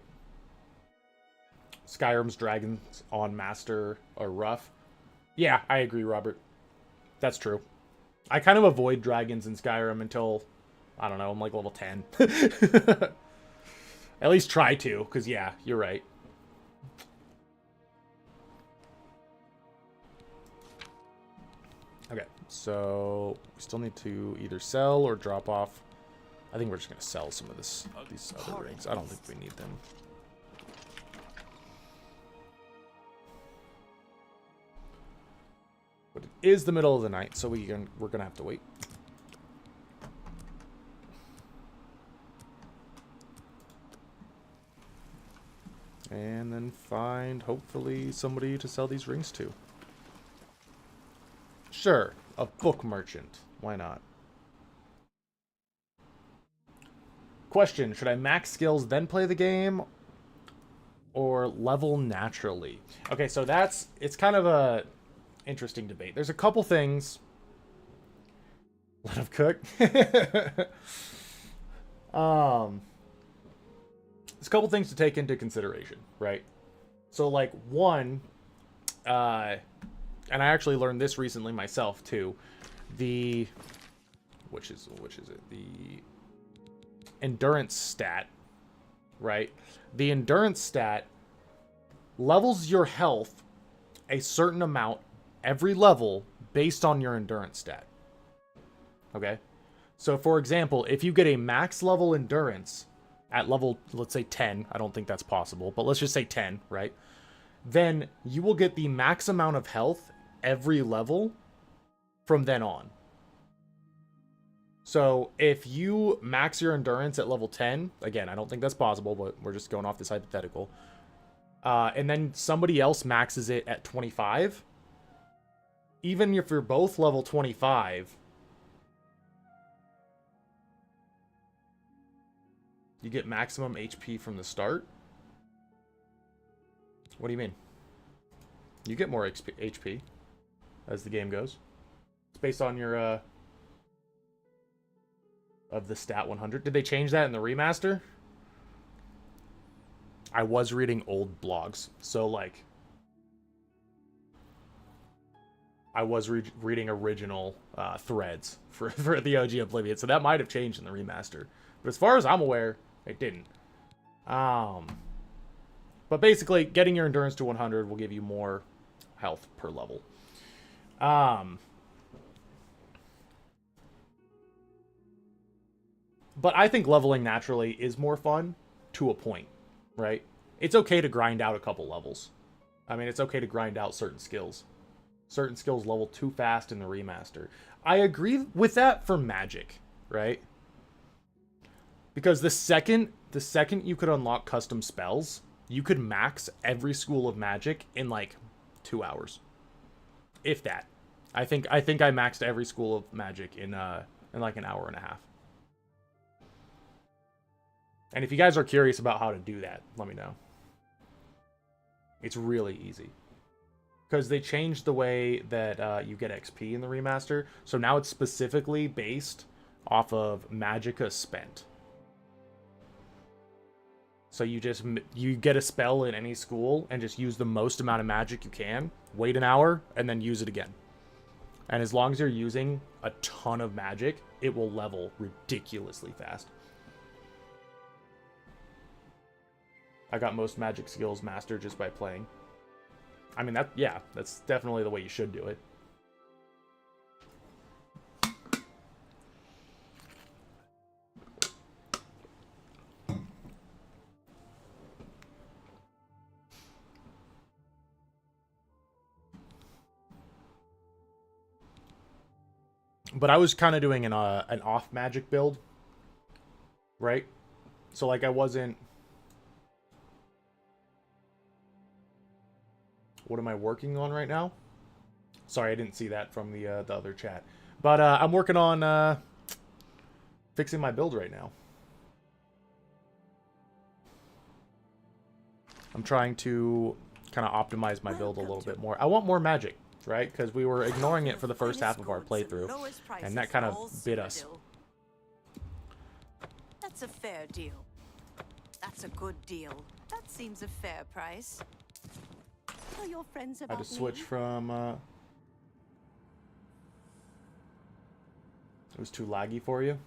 Skyrim's dragons on Master are rough. Yeah, I agree, Robert. That's true. I kind of avoid dragons in Skyrim until... I don't know, I'm like level 10. At least try to, because yeah, you're right. Okay, so we still need to either sell or drop off. I think we're just going to sell some of these other rings. I don't think we need them. But it is the middle of the night, so we're going to have to wait. And then find, hopefully, somebody to sell these rings to. Sure, a book merchant. Why not? Question, should I max skills then play the game? Or level naturally? Okay, so it's kind of a interesting debate. There's a couple things. Let him cook. There's a couple things to take into consideration, right? So, like, one, and I actually learned this recently myself, too. Which is it? The endurance stat, right? The endurance stat levels your health a certain amount every level based on your endurance stat. Okay? So, for example, if you get a max level endurance at level, let's say 10, I don't think that's possible, but let's just say 10, right? Then you will get the max amount of health every level from then on. So if you max your endurance at level 10, again, I don't think that's possible, but we're just going off this hypothetical. And then somebody else maxes it at 25. Even if you're both level 25, you get maximum HP from the start. What do you mean? You get more HP as the game goes. It's based on your of the stat 100. Did they change that in the remaster? I was reading old blogs, so like I was reading original threads for the OG Oblivion, so that might have changed in the remaster. But as far as I'm aware, it didn't. But basically, getting your endurance to 100 will give you more health per level. But I think leveling naturally is more fun to a point, right? It's okay to grind out a couple levels. I mean, it's okay to grind out certain skills. Certain skills level too fast in the remaster. I agree with that for magic, right? Because the second you could unlock custom spells, you could max every school of magic in like 2 hours. If that. I think I maxed every school of magic in like an hour and a half. And if you guys are curious about how to do that, let me know. It's really easy. Because they changed the way that you get XP in the remaster. So now it's specifically based off of Magicka spent. So you get a spell in any school and just use the most amount of magic you can. Wait an hour and then use it again. And as long as you're using a ton of magic, it will level ridiculously fast. I got most magic skills mastered just by playing. I mean, that's definitely the way you should do it. But I was kind of doing an off magic build, right? So like I wasn't. What am I working on right now? Sorry, I didn't see that from the other chat. But I'm working on fixing my build right now. I'm trying to kind of optimize my build a little bit more. I want more magic, right? Because we were ignoring it for the first half of our playthrough, and that kind of bit us. That's a fair deal. That's a good deal. That seems a fair price. Tell your friends about I had to switch from it was too laggy for you.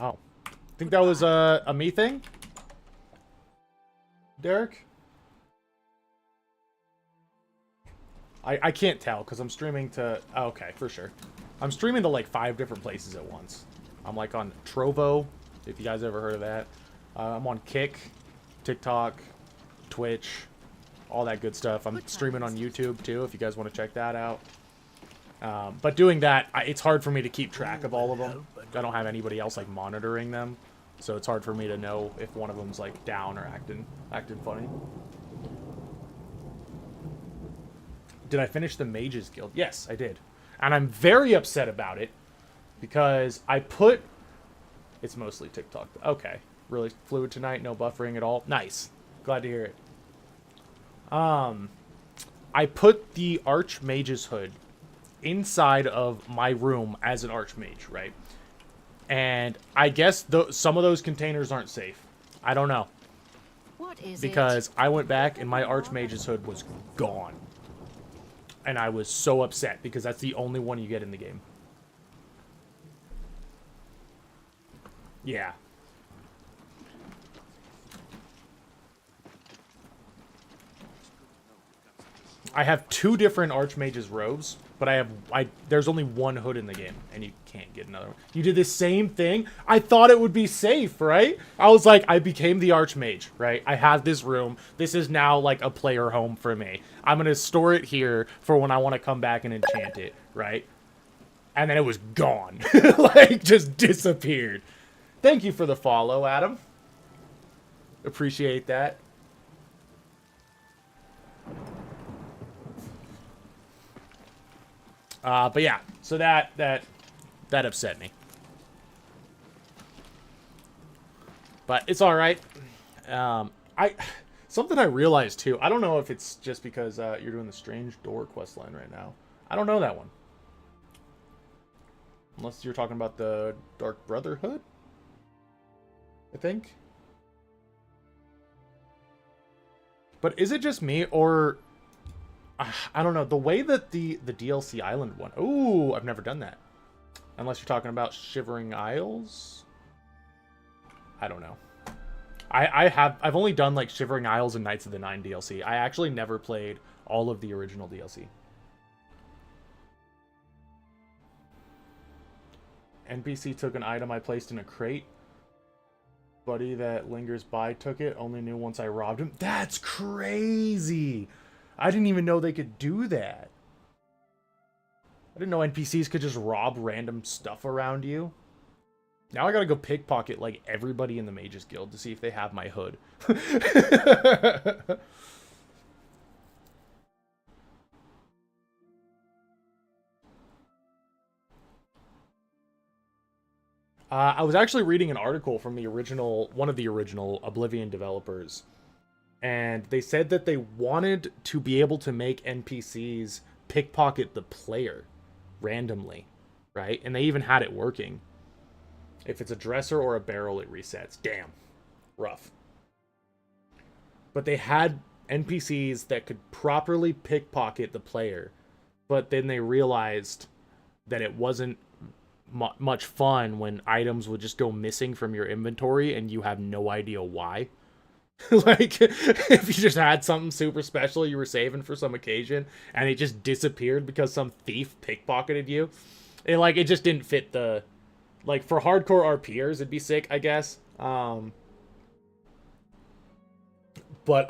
Oh, I think that was a me thing, Derek. I can't tell because I'm streaming to. Oh, okay, for sure. I'm streaming to like 5 different places at once. I'm like on Trovo, if you guys ever heard of that. I'm on Kick, TikTok, Twitch, all that good stuff. I'm streaming on YouTube too, if you guys want to check that out. But doing that, it's hard for me to keep track of all of them. I don't have anybody else like monitoring them, so it's hard for me to know if one of them's like down or acting funny. Did I finish the Mages Guild? Yes, I did. And I'm very upset about it because I put... It's mostly TikTok. Okay. Really fluid tonight. No buffering at all. Nice. Glad to hear it. I put the Archmage's hood inside of my room as an Archmage, right? And I guess some of those containers aren't safe. I don't know. What is because I went back and my Archmage's hood was gone. And I was so upset because that's the only one you get in the game. Yeah. I have 2 different Archmage's robes, But there's only one hood in the game, and you can't get another one. You did the same thing? I thought it would be safe, right? I was like, I became the Archmage, right? I have this room. This is now, like, a player home for me. I'm gonna store it here for when I want to come back and enchant it, right? And then it was gone. Like, just disappeared. Thank you for the follow, Adam. Appreciate that. But yeah, so that upset me. But it's all right. Something I realized too. I don't know if it's just because you're doing the Strange Door questline right now. I don't know that one. Unless you're talking about the Dark Brotherhood, I think. But is it just me, or I don't know, the way that the DLC Island one. Ooh, I've never done that. Unless you're talking about Shivering Isles. I don't know. I've only done like Shivering Isles and Knights of the Nine DLC. I actually never played all of the original DLC. NPC took an item I placed in a crate. Buddy that lingers by took it. Only knew once I robbed him. That's crazy. I didn't even know they could do that. I didn't know NPCs could just rob random stuff around you. Now I gotta go pickpocket like everybody in the Mages Guild to see if they have my hood. I was actually reading an article from one of the original Oblivion developers. And they said that they wanted to be able to make NPCs pickpocket the player randomly, right? And they even had it working. If it's a dresser or a barrel, it resets. Damn. Rough. But they had NPCs that could properly pickpocket the player. But then they realized that it wasn't much fun when items would just go missing from your inventory and you have no idea why. Like, if you just had something super special you were saving for some occasion and it just disappeared because some thief pickpocketed you, it just didn't fit the... Like, for hardcore RPers, it'd be sick, I guess. But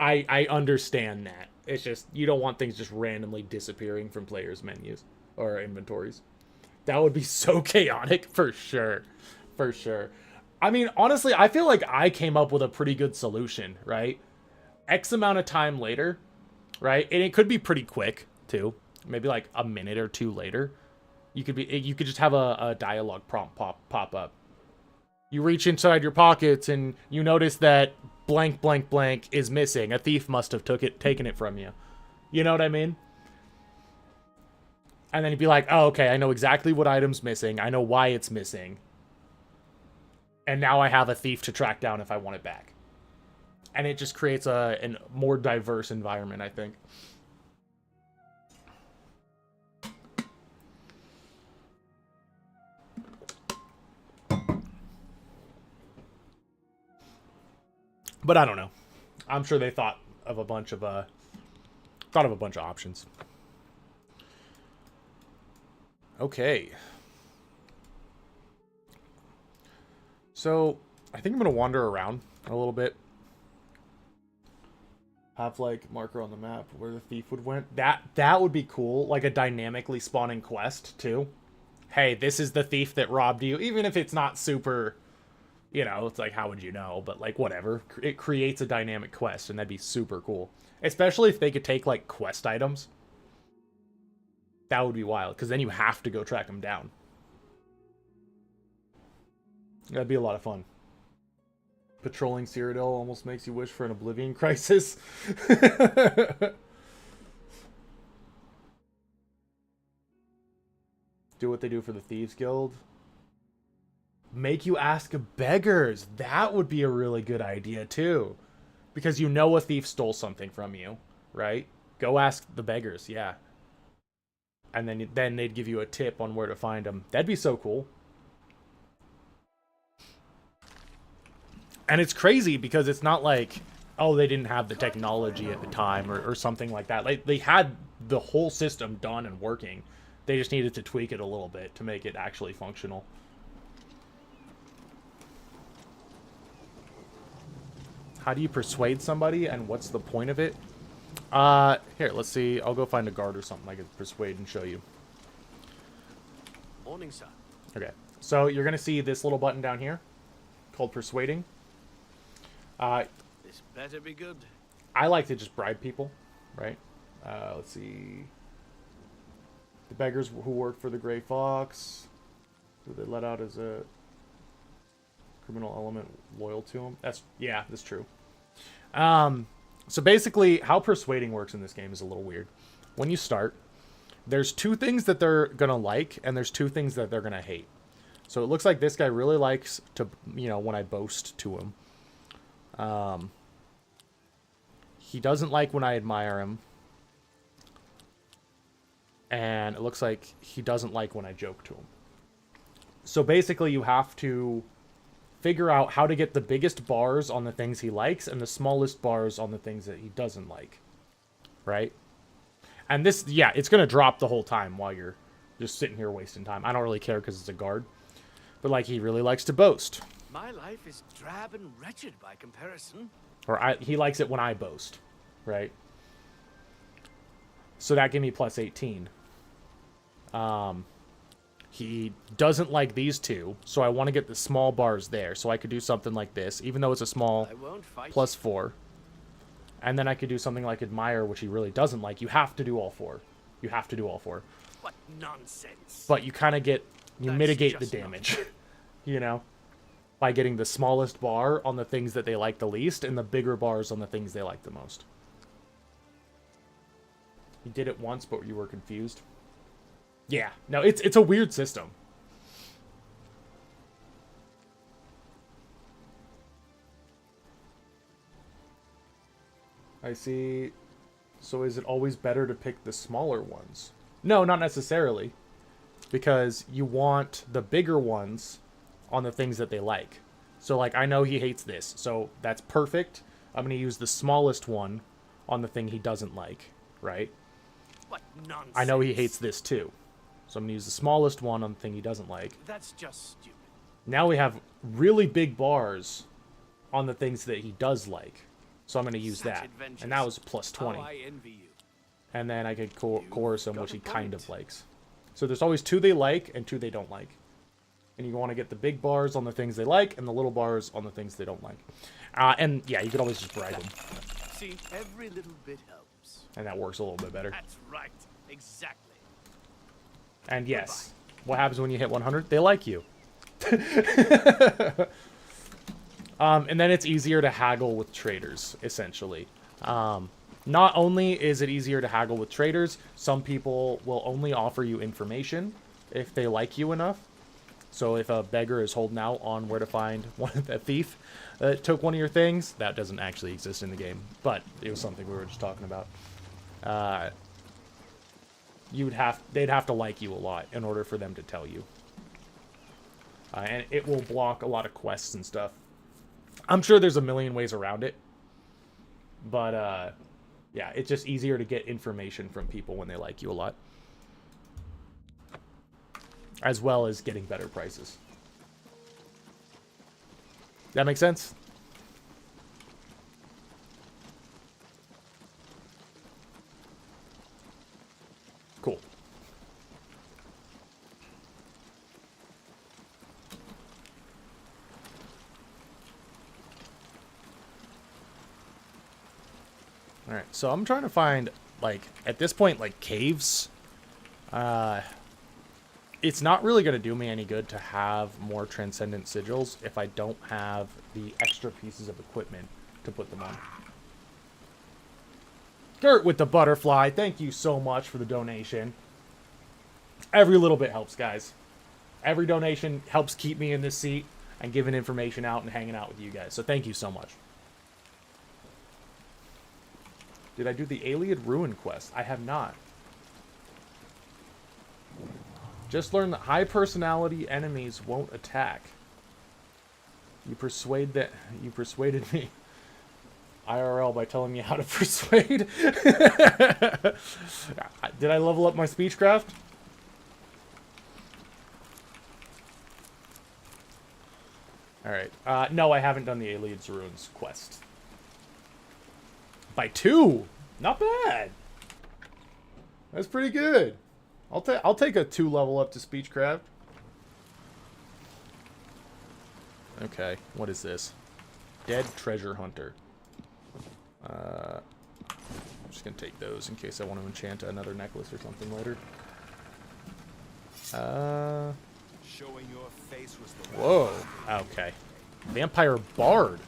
I understand that. It's just, you don't want things just randomly disappearing from players' menus or inventories. That would be so chaotic, for sure. For sure. I mean, honestly, I feel like I came up with a pretty good solution, right? X amount of time later, right? And it could be pretty quick, too. Maybe like a minute or two later. You could just have a dialogue prompt pop up. You reach inside your pockets and you notice that blank blank blank is missing. A thief must have taken it from you. You know what I mean? And then you'd be like, oh, okay, I know exactly what item's missing. I know why it's missing. And now I have a thief to track down if I want it back. And it just creates a more diverse environment, I think. But I don't know. I'm sure they thought of a bunch of options. Okay. So, I think I'm going to wander around a little bit. Have, like, marker on the map where the thief went. That would be cool. Like a dynamically spawning quest, too. Hey, this is the thief that robbed you. Even if it's not super, you know, it's like, how would you know? But, like, whatever. It creates a dynamic quest, and that'd be super cool. Especially if they could take, like, quest items. That would be wild, because then you have to go track them down. That'd be a lot of fun. Patrolling Cyrodiil almost makes you wish for an Oblivion crisis. Do what they do for the Thieves Guild. Make you ask beggars. That would be a really good idea, too. Because you know a thief stole something from you, right? Go ask the beggars, yeah. And then they'd give you a tip on where to find them. That'd be so cool. And it's crazy because it's not like, oh, they didn't have the technology at the time or something like that. Like, they had the whole system done and working. They just needed to tweak it a little bit to make it actually functional. How do you persuade somebody, and what's the point of it? Here, let's see. I'll go find a guard or something I could persuade and show you. Morning, sir. Okay, so you're going to see this little button down here called persuading. This better be good. I like to just bribe people, right? Let's see. The beggars who work for the Gray Fox, who they let out as a criminal element loyal to him. That's true. So basically, how persuading works in this game is a little weird. When you start, there's two things that they're gonna like, and there's two things that they're gonna hate. So it looks like this guy really likes to, when I boast to him. He doesn't like when I admire him. And it looks like he doesn't like when I joke to him. So basically, you have to figure out how to get the biggest bars on the things he likes and the smallest bars on the things that he doesn't like. Right? And this, it's going to drop the whole time while you're just sitting here wasting time. I don't really care because it's a guard. But, like, he really likes to boast. My life is drab and wretched by comparison. Or he likes it when I boast. Right? So that gave me plus 18. He doesn't like these two, so I want to get the small bars there. So I could do something like this, even though it's a small plus 4. And then I could do something like admire, which he really doesn't like. You have to do all 4. You have to do all 4. What nonsense. But you kind of mitigate the damage, by getting the smallest bar on the things that they like the least and the bigger bars on the things they like the most. You did it once, but you were confused. Yeah, no, it's a weird system. I see. So is it always better to pick the smaller ones? No, not necessarily. Because you want the bigger ones on the things that they like. So, like, I know he hates this, so that's perfect. I'm going to use the smallest one on the thing he doesn't like, right? What nonsense. I know he hates this too. So I'm going to use the smallest one on the thing he doesn't like. That's just stupid. Now we have really big bars on the things that he does like. So I'm going to use that. And that was plus 20. How I envy you. And then I could coerce him, which he kind of likes. So there's always 2 they like and 2 they don't like. And you want to get the big bars on the things they like and the little bars on the things they don't like. And yeah, you could always just bribe them. See, every little bit helps. And that works a little bit better. That's right. Exactly. And yes, what happens when you hit 100? They like you. And then it's easier to haggle with traders, essentially. Not only is it easier to haggle with traders, some people will only offer you information if they like you enough. So if a beggar is holding out on where to find a thief that took one of your things, that doesn't actually exist in the game, but it was something we were just talking about. They'd have to like you a lot in order for them to tell you. And it will block a lot of quests and stuff. I'm sure there's a million ways around it. But, yeah, it's just easier to get information from people when they like you a lot. As well as getting better prices. That make sense? Cool. Alright, so I'm trying to find, like, at this point, like, caves. It's not really going to do me any good to have more Transcendent Sigils if I don't have the extra pieces of equipment to put them on. Gert with the butterfly, thank you so much for the donation. Every little bit helps, guys. Every donation helps keep me in this seat and giving information out and hanging out with you guys. So thank you so much. Did I do the Alien Ruin quest? I have not. Just learned that high personality enemies won't attack. You persuaded me IRL by telling me how to persuade. Did I level up my speechcraft? Alright. No, I haven't done the Aliens Ruins quest. By 2! Not bad! That's pretty good. I'll take a 2 level up to Speechcraft. Okay, what is this? Dead Treasure Hunter. I'm just gonna take those in case I want to enchant another necklace or something later. Showing your face was the Whoa. Okay. Vampire Bard.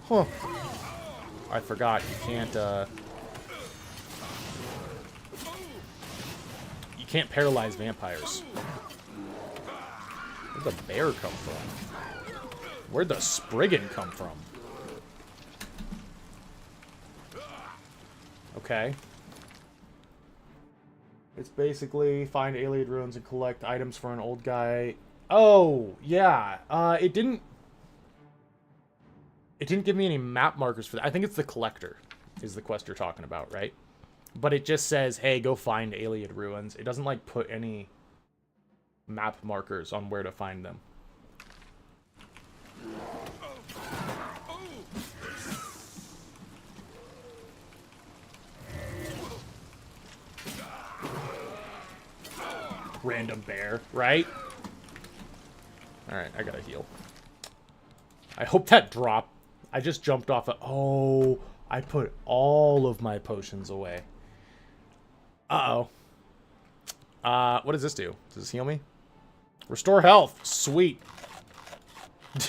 Huh. I forgot. You can't paralyze vampires. Where'd the bear come from? Where'd the Spriggan come from? Okay. It's basically find alien ruins and collect items for an old guy. Oh, yeah. It didn't give me any map markers for that. I think it's the collector is the quest you're talking about, right? But it just says, hey, go find alien ruins. It doesn't, like, put any map markers on where to find them. Random bear, right? Alright, I gotta heal. I hope that dropped. I just jumped off of... Oh, I put all of my potions away. Uh-oh. What does this do? Does this heal me? Restore health. Sweet.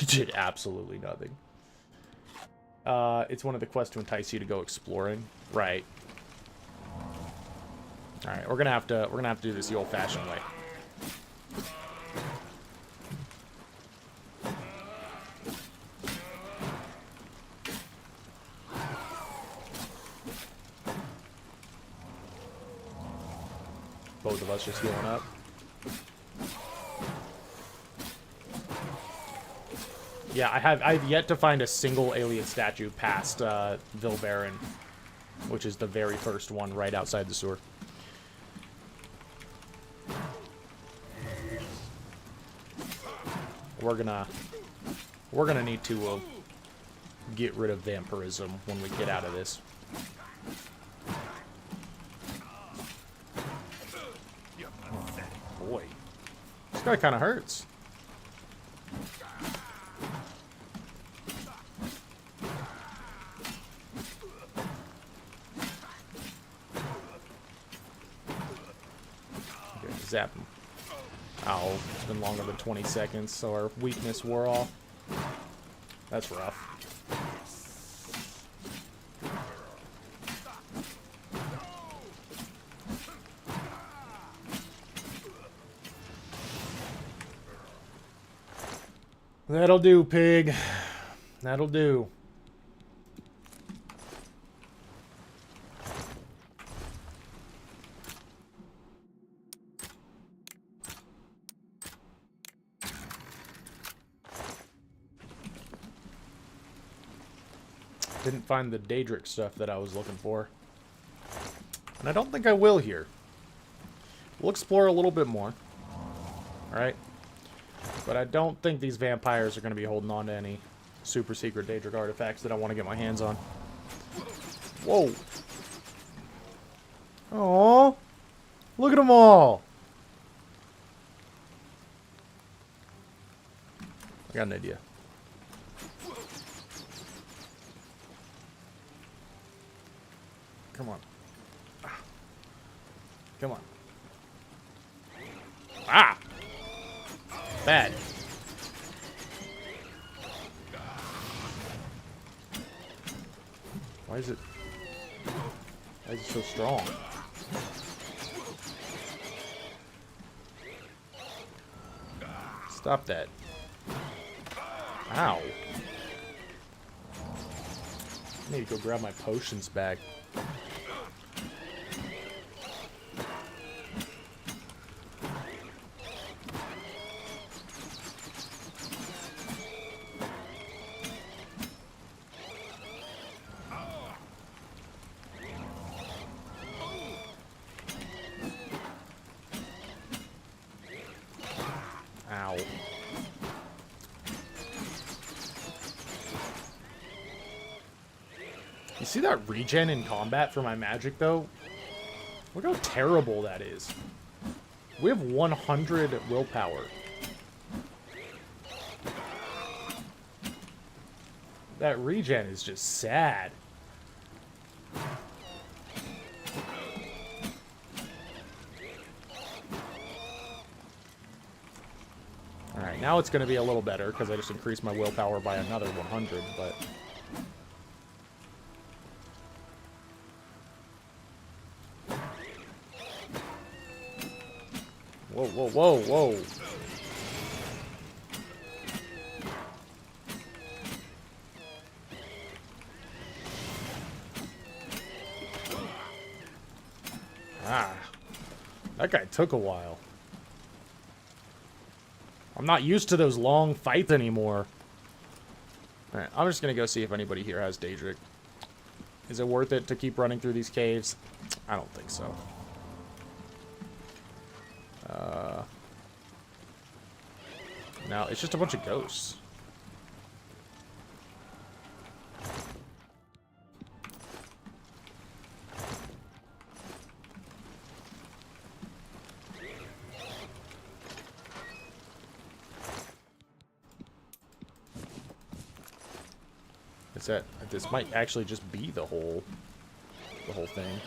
Did absolutely nothing. It's one of the quests to entice you to go exploring. Right. Alright, we're gonna have to do this the old-fashioned way. Both of us just healing up. Yeah, I've yet to find a single alien statue past Vilbaron, which is the very first one right outside the sewer. We're gonna need to get rid of vampirism when we get out of this. Boy, this guy kind of hurts. Okay, zap him. Ow, it's been longer than 20 seconds, so our weakness wore off. That's rough. That'll do, pig. That'll do. Didn't find the Daedric stuff that I was looking for. And I don't think I will here. We'll explore a little bit more. Alright? But I don't think these vampires are going to be holding on to any super secret Daedric artifacts that I want to get my hands on. Whoa. Aww. Look at them all. I got an idea. Come on. Come on. Ah! Bad. Why is it so strong? Stop that. Ow. I need to go grab my potions back. see that regen in combat for my magic, though? Look how terrible that is. We have 100 willpower. That regen is just sad. Alright, now it's going to be a little better because I just increased my willpower by another 100, but... Whoa, whoa, whoa, whoa. Ah. That guy took a while. I'm not used to those long fights anymore. Alright, I'm just gonna go see if anybody here has Daedric. Is it worth it to keep running through these caves? I don't think so. No, it's just a bunch of ghosts. Is that this might actually just be the whole thing.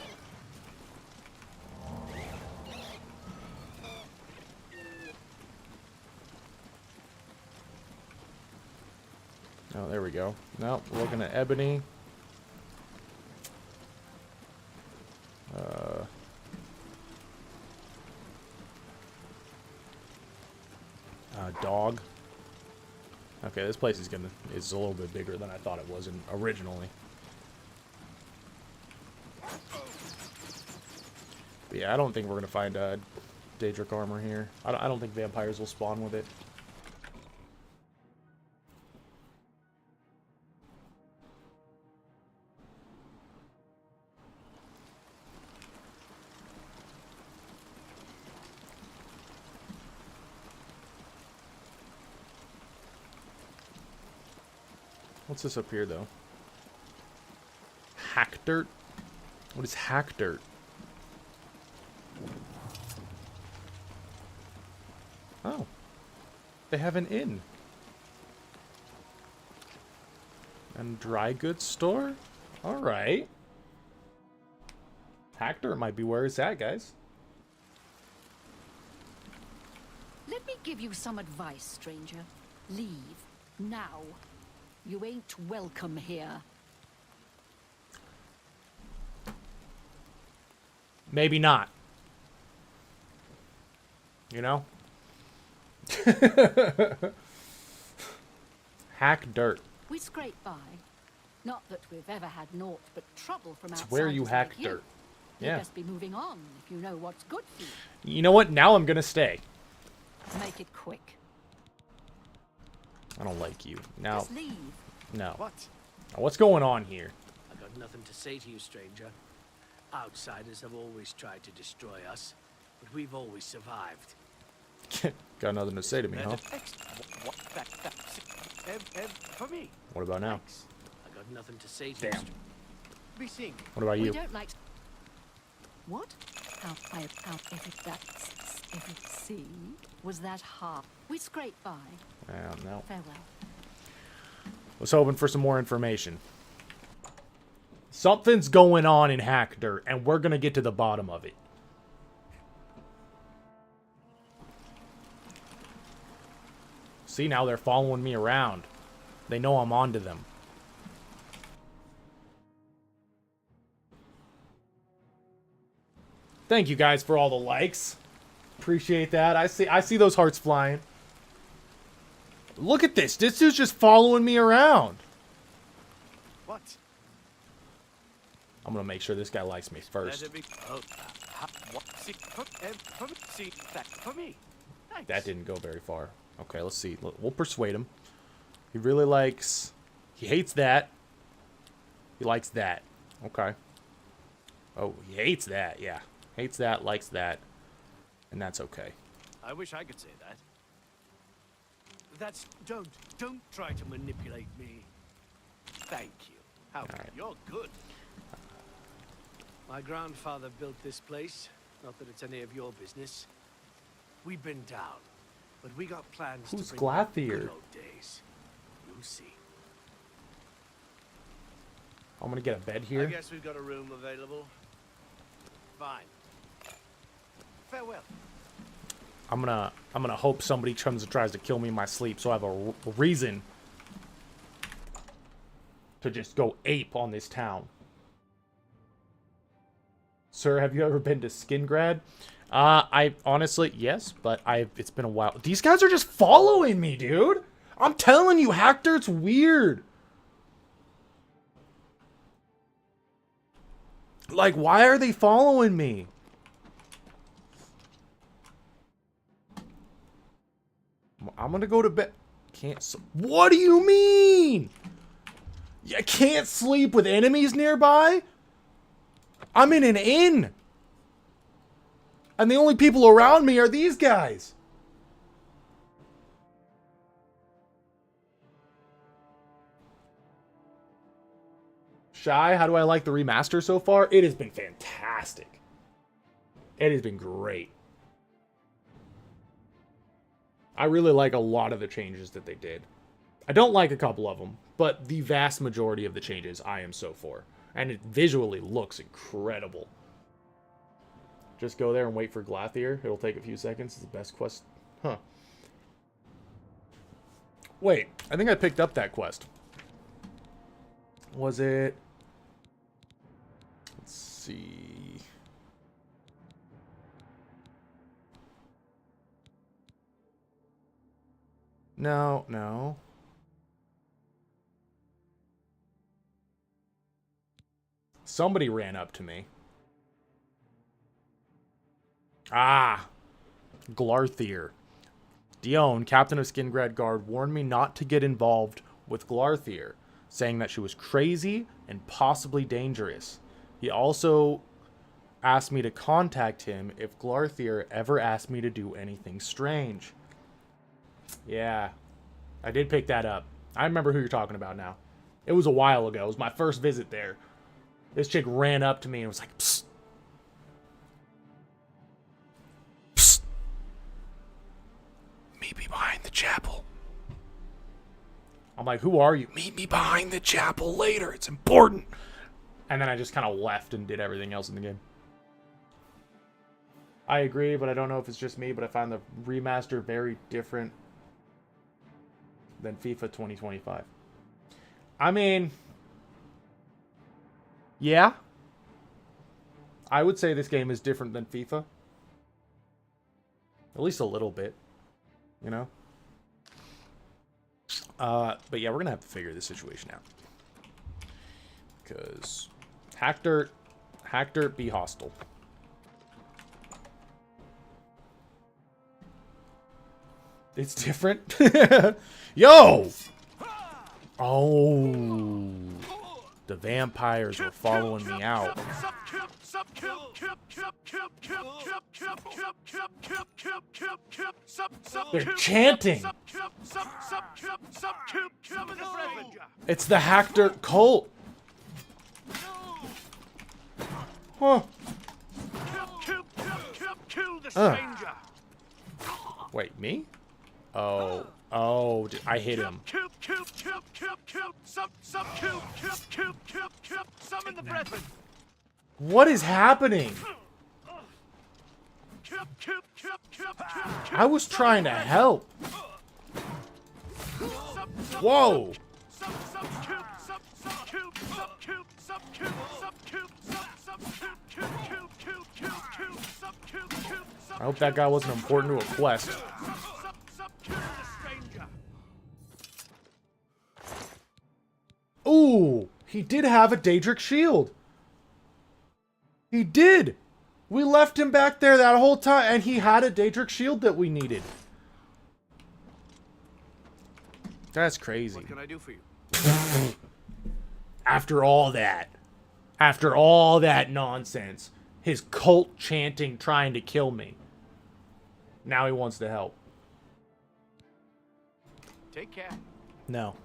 Oh, there we go. No, we're looking at Ebony. Dog. Okay, this place is a little bit bigger than I thought it was originally. But yeah, I don't think we're gonna find Daedric armor here. I don't think vampires will spawn with it. What's this up here, though? Hack dirt? What is hack dirt? Oh. They have an inn. And dry goods store? Alright. Hack dirt might be where it's at, guys. Let me give you some advice, stranger. Leave. Now. You ain't welcome here. Maybe not. You know? Hack dirt. We scrape by. Not that we've ever had naught but trouble from outside. It's where you hack like dirt. You Yeah. best be moving on if you know what's good for you. You know what? Now I'm gonna stay. Make it quick. I don't like you. Now, Just leave. no. What? Now, what's going on here? I got nothing to say to you, stranger. Outsiders have always tried to destroy us, but we've always survived. Got nothing to say to me, huh? For me. What about now? Thanks. I got nothing to say to Damn. you. Be seeing. What about We you? don't like... What? If it see? Was that hard? We scrape by. No. Farewell. Was hoping for some more information. Something's going on in Hack Dirt, and we're gonna get to the bottom of it. See, now they're following me around. They know I'm onto them. Thank you guys for all the likes. Appreciate that. I see those hearts flying. Look at this. This dude's just following me around. What? I'm gonna make sure this guy likes me first. Let it be. Oh, what? See, see, that for me. Thanks. That didn't go very far. Okay, let's see. We'll persuade him. He really likes... He hates that. He likes that. Okay. Oh, he hates that. Yeah. Hates that, likes that. And that's okay. I wish I could say that. That's... Don't try to manipulate me. Thank you. How? right. You're good. My grandfather built this place. Not that it's any of your business. We've been down, but we got plans Who's to bring back the Glathier? good old days. You'll see. I'm gonna get a bed I here. guess we've got a room available. Fine. Farewell. I'm gonna hope somebody tries to kill me in my sleep, so I have a reason to just go ape on this town. Sir, have you ever been to Skingrad? I honestly, yes, but it's been a while. These guys are just following me, dude. I'm telling you, Hector, it's weird. Like, why are they following me? I'm gonna go to bed. What do you mean? You can't sleep with enemies nearby? I'm in an inn. And the only people around me are these guys. Shy, how do I like the remaster so far? It has been fantastic. It has been great. I really like a lot of the changes that they did. I don't like a couple of them, but the vast majority of the changes I am so for. And it visually looks incredible. Just go there and wait for Glathier. It'll take a few seconds. It's the best quest. Huh. Wait, I think I picked up that quest. Was it... Let's see... No. Somebody ran up to me. Ah! Glarthier. Dione, captain of Skingrad Guard, warned me not to get involved with Glarthier, saying that she was crazy and possibly dangerous. He also asked me to contact him if Glarthier ever asked me to do anything strange. Yeah, I did pick that up. I remember who you're talking about now. It was a while ago. It was my first visit there. This chick ran up to me and was like, psst. Psst. Meet me behind the chapel. I'm like, who are you? Meet me behind the chapel later. It's important. And then I just kind of left and did everything else in the game. I agree, but I don't know if it's just me, but I find the remaster very different than FIFA 2025. I mean, yeah. I would say this game is different than FIFA. At least a little bit, you know? But yeah, we're gonna have to figure this situation out. Because Hector, be hostile. It's different. Yo! Oh. The vampires were following me out. They're chanting. It's the Hector cult. Huh. Wait, me? Oh, I hit him. What is happening? I was trying to help. Whoa. I hope that guy wasn't important to a quest. Ooh, he did have a Daedric shield. He did. We left him back there that whole time, and he had a Daedric shield that we needed. That's crazy. What can I do for you? After all that nonsense, his cult chanting, trying to kill me. Now he wants to help. Take care. No.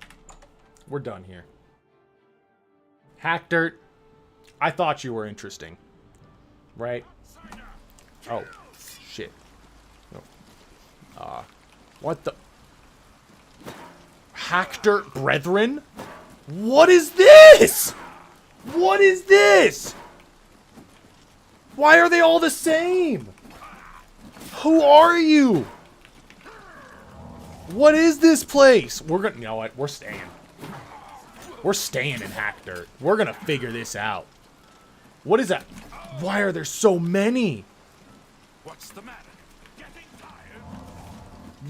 We're done here. Hackdirt, I thought you were interesting. right? Oh, shit. What the? Hackdirt Brethren? What is this? What is this? Why are they all the same? Who are you? What is this place? We're gonna, you know what? We're staying. We're staying in Hackdirt. We're gonna figure this out. What is that? Why are there so many? What's the matter? Getting tired?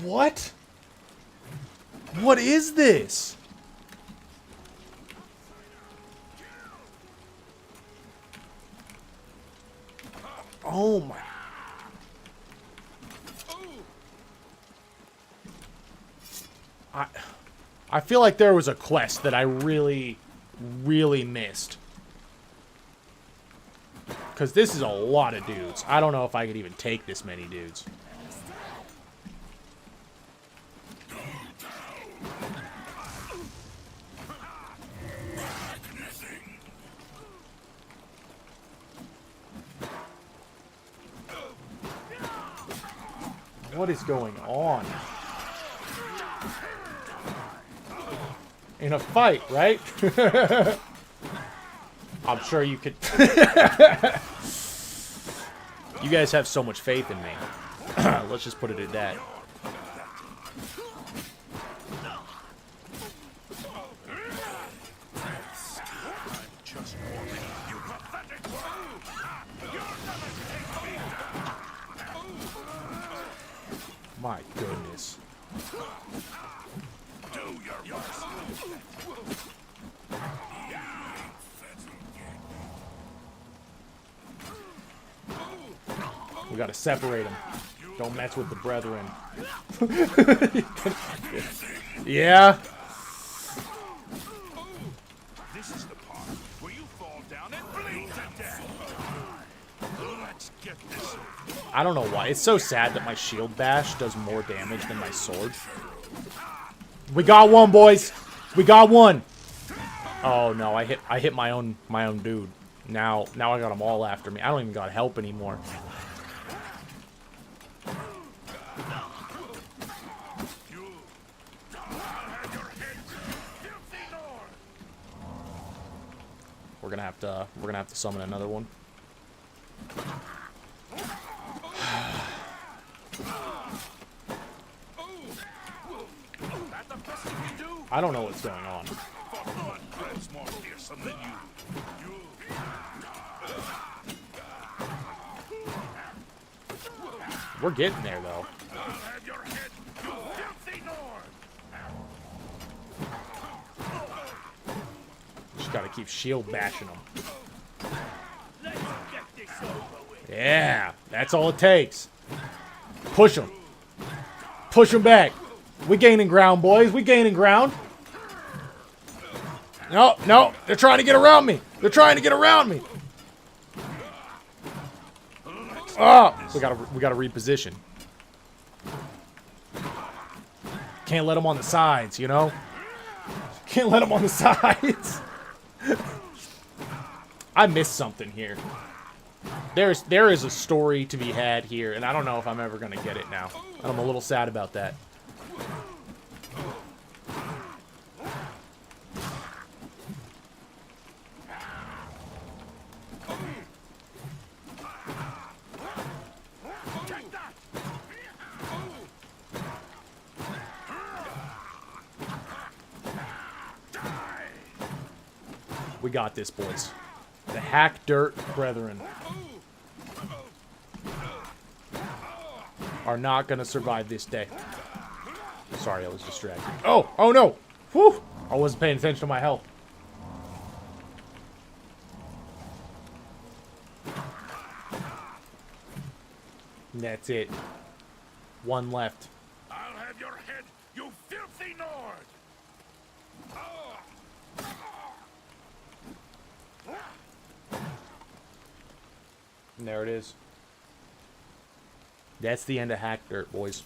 What? What is this? Oh my. I feel like there was a quest that I really, really missed. Because this is a lot of dudes. I don't know if I could even take this many dudes. What is going on? In a fight, right? I'm sure you could... You guys have so much faith in me. Let's just put it at that. My goodness. We gotta separate them. Don't mess with the brethren. Yeah. This is the part where you fall down and bleed to death. Let's get this over. I don't know why. It's so sad that my shield bash does more damage than my sword. We got one, boys. We got one. Oh no, I hit my own dude. Now I got them all after me. I don't even got help anymore. We're gonna have to summon another one. I don't know what's going on. We're getting there though. Just gotta keep shield bashing them. Yeah, that's all it takes. Push them. Push them back. We gaining ground, boys. We gaining ground. No, no, they're trying to get around me. They're trying to get around me. Oh, we gotta reposition. Can't let them on the sides, you know. Can't let them on the sides. I missed something here. There is a story to be had here, and I don't know if I'm ever gonna get it now. And I'm a little sad about that. We got this, boys. The Hackdirt Brethren are not gonna survive this day. Sorry, I was distracted. Oh! Oh no! Whew! I wasn't paying attention to my health. And that's it. One left. I'll have your head, you filthy Nord! And there it is. That's the end of Hackdirt, boys.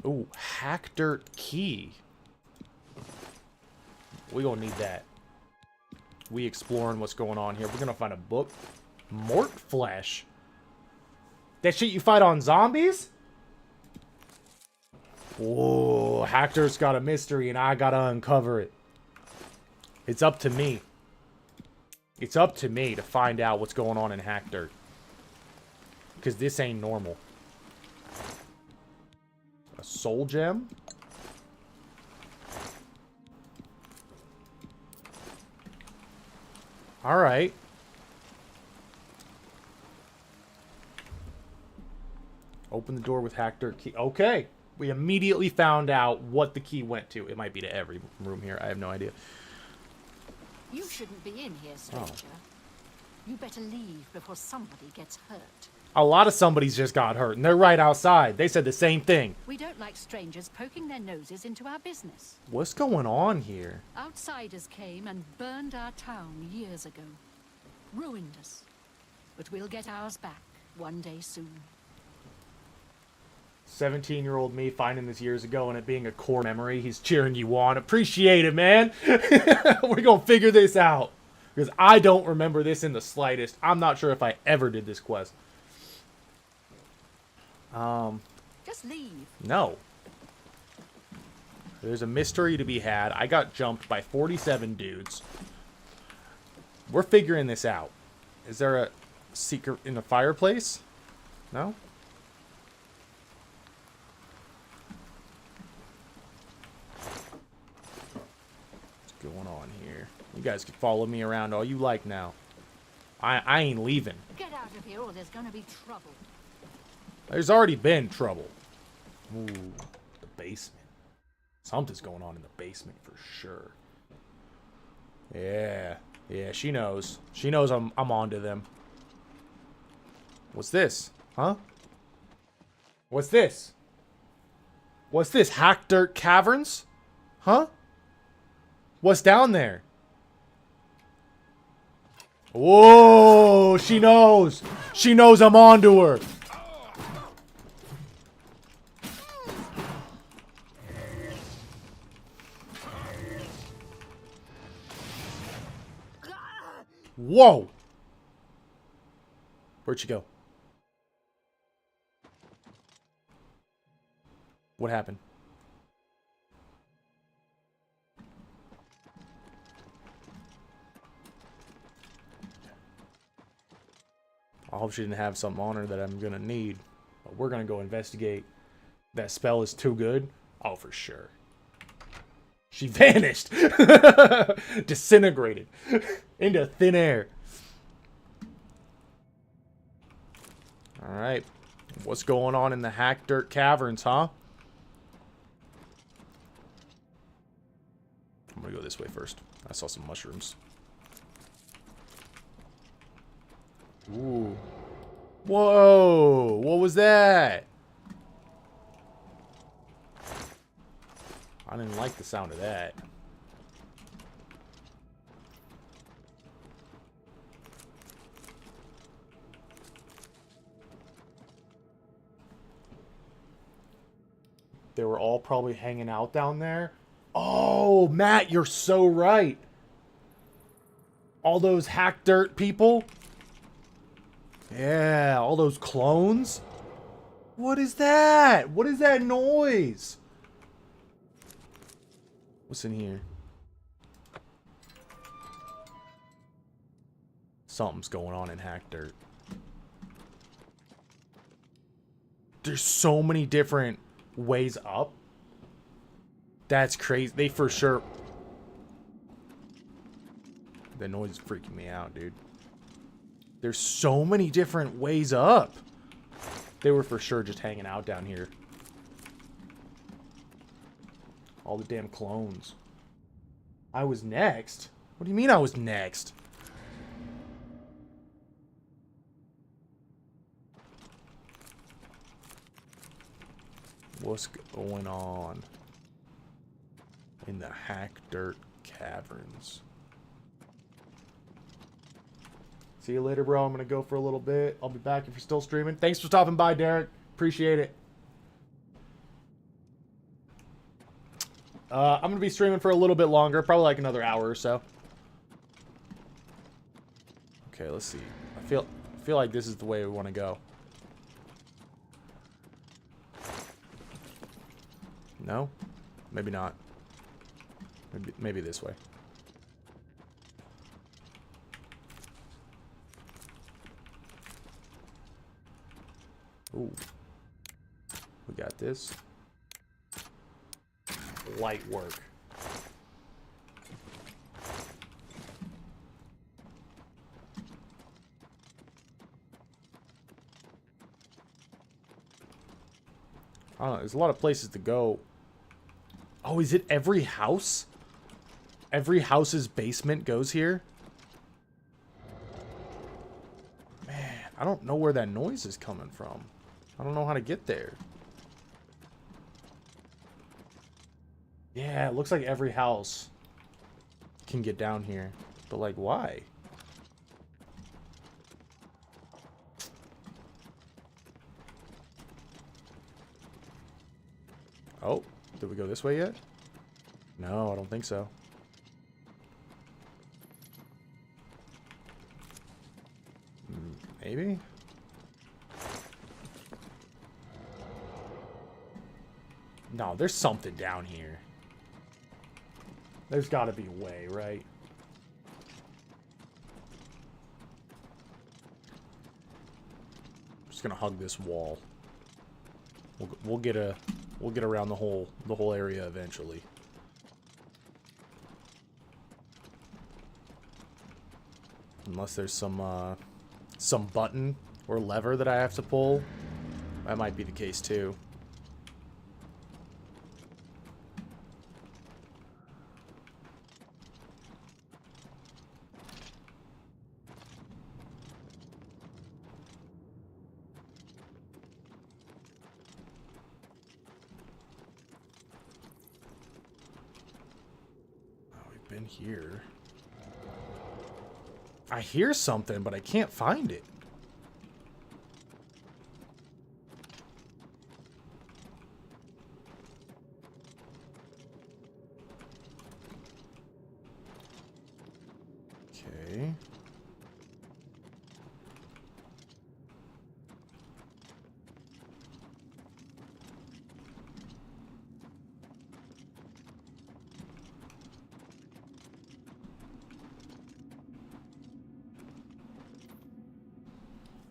Ooh, Hackdirt key. We gonna need that. we exploring what's going on here. We're gonna find a book. Mort flesh. That shit you fight on zombies? Whoa, Hector's got a mystery and I gotta uncover it. It's up to me. It's up to me to find out what's going on in Hector. Because this ain't normal. A soul gem? Alright. Open the door with Hector key. Okay. We immediately found out what the key went to. It might be to every room here. I have no idea. You shouldn't be in here, stranger. You better leave before somebody gets hurt. A lot of somebody's just got hurt, and they're right outside. They said the same thing. We don't like strangers poking their noses into our business. What's going on here? Outsiders came and burned our town years ago. Ruined us. But we'll get ours back one day soon. 17-year-old me finding this years ago and it being a core memory. He's cheering you on. Appreciate it, man. We're going to figure this out. Because I don't remember this in the slightest. I'm not sure if I ever did this quest. Just leave. No. There's a mystery to be had. I got jumped by 47 dudes. We're figuring this out. Is there a secret in the fireplace? No? What's going on here? You guys can follow me around all you like now. I ain't leaving. Get out of here or there's gonna be trouble. There's already been trouble. Ooh, the basement. Something's going on in the basement for sure. Yeah. Yeah, she knows. She knows I'm onto them. What's this? Huh? What's this? What's this? Hack Dirt Caverns? Huh? What's down there? Whoa, she knows. She knows I'm onto her. Whoa! Where'd she go? What happened? I hope she didn't have something on her that I'm gonna need. But we're gonna go investigate. That spell is too good? Oh, for sure. She vanished! Disintegrated. Into thin air. Alright. What's going on in the Hack Dirt Caverns, huh? I'm gonna go this way first. I saw some mushrooms. Ooh. Whoa! What was that? I didn't like the sound of that. They were all probably hanging out down there. Oh, Matt, you're so right. All those Hack Dirt people. Yeah, all those clones. What is that? What is that noise? What's in here? Something's going on in Hack Dirt. There's so many different ways up. That's crazy. They for sure... The noise is freaking me out, dude. There's so many different ways up. They were for sure just hanging out down here. All the damn clones. I was next? What do you mean I was next? What's going on in the Hack Dirt Caverns? See you later, bro. I'm going to go for a little bit. I'll be back if you're still streaming. Thanks for stopping by, Derek. Appreciate it. I'm going to be streaming for a little bit longer. Probably like another hour or so. Okay, let's see. I feel like this is the way we want to go. No? Maybe not. Maybe this way. Ooh. We got this. Light work. I don't know, there's a lot of places to go. Oh, is it every house? Every house's basement goes here? Man, I don't know where that noise is coming from. I don't know how to get there. Yeah, it looks like every house can get down here. But, like, why? Oh, did we go this way yet? No, I don't think so. Maybe? No, there's something down here. There's gotta be a way, right? I'm just gonna hug this wall. We'll get around the whole area eventually. Unless there's some button or lever that I have to pull. That might be the case too. Been here. I hear something, but I can't find it. Okay.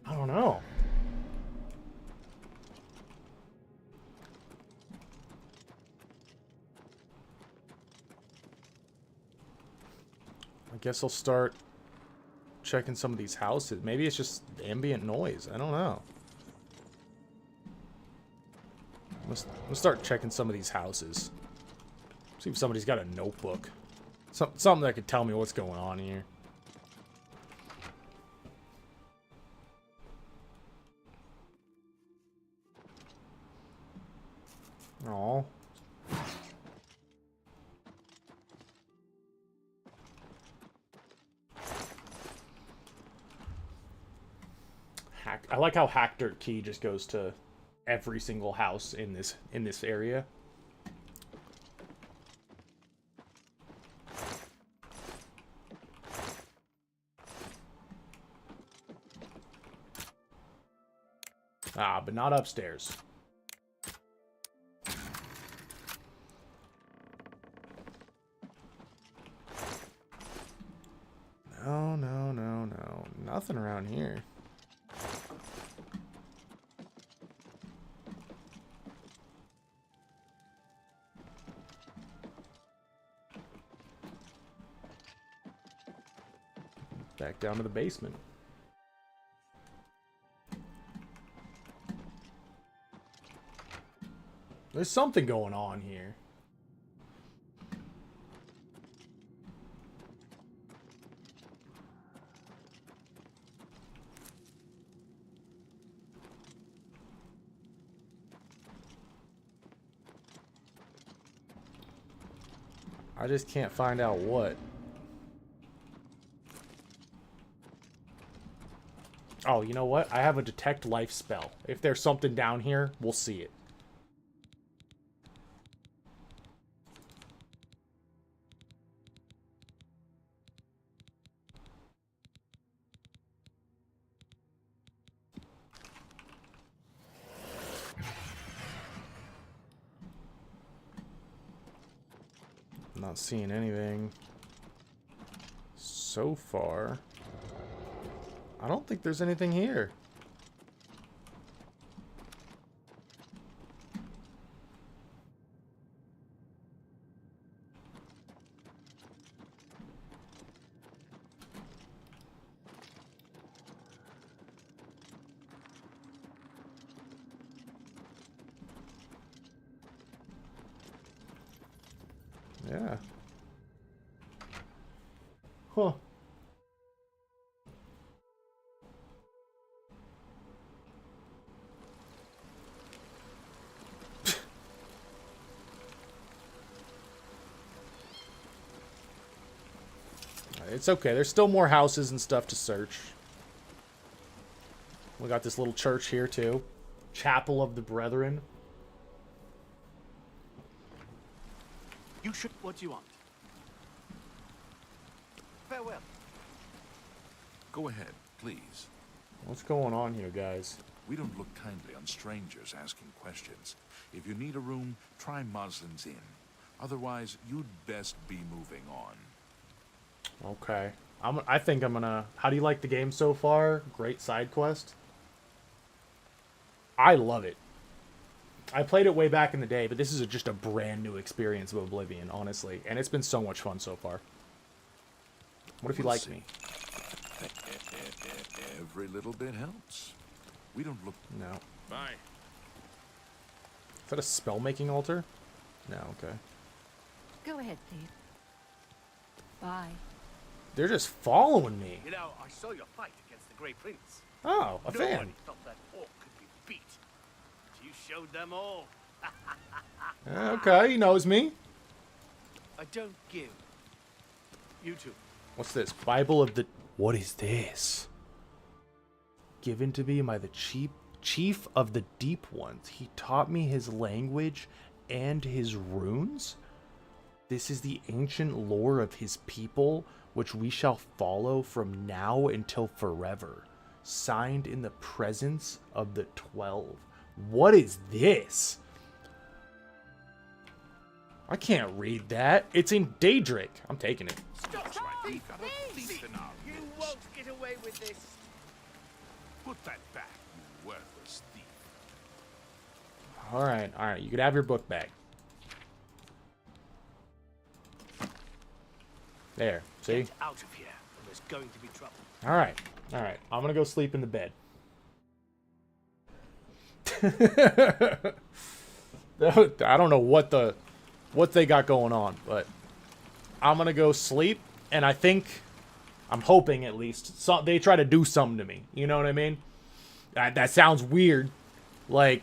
I don't know. I guess I'll start checking some of these houses. Maybe it's just ambient noise. I don't know. Let's start checking some of these houses. See if somebody's got a notebook. Something that could tell me what's going on here. Aw. I like how Hack Dirt Key just goes to every single house in this area. Ah, but not upstairs. No. Nothing around here. Back down to the basement. There's something going on here. I just can't find out what. Oh, you know what? I have a detect life spell. If there's something down here, we'll see it. Not seeing anything so far. I don't think there's anything here. Yeah. Huh. It's okay. There's still more houses and stuff to search. We got this little church here, too. Chapel of the Brethren. You should. What do you want? Farewell. Go ahead, please. What's going on here, guys? We don't look kindly on strangers asking questions. If you need a room, try Moslin's Inn. Otherwise, you'd best be moving on. Okay. I think I'm gonna... How do you like the game so far? Great side quest. I love it. I played it way back in the day, but this is just a brand new experience of Oblivion, honestly. And it's been so much fun so far. What if you like me? Every little bit helps. We don't look... No. Bye. Is that a spell-making altar? No, okay. Go ahead, thief. Bye. They're just following me. You know, I saw your fight against the Grey Prince. Oh, a fan. Nobody thought that orc could be beat. But you showed them all. Okay, he knows me. I don't give. You two. What's this? Bible of the... What is this? Given to me by the chief of the Deep Ones. He taught me his language and his runes. This is the ancient lore of his people, which we shall follow from now until forever. Signed in the presence of the 12. What is this? I can't read that. It's in Daedric. I'm taking it. Stop! We've got a thief in our You midst. won't get away with this. Put that back, you worthless thief. All right. You could have your book back. There. See? Get out of here, or there's going to be trouble. All right. I'm gonna go sleep in the bed. I don't know what they got going on, but I'm gonna go sleep, and I'm hoping at least they try to do something to me. You know what I mean? That sounds weird, but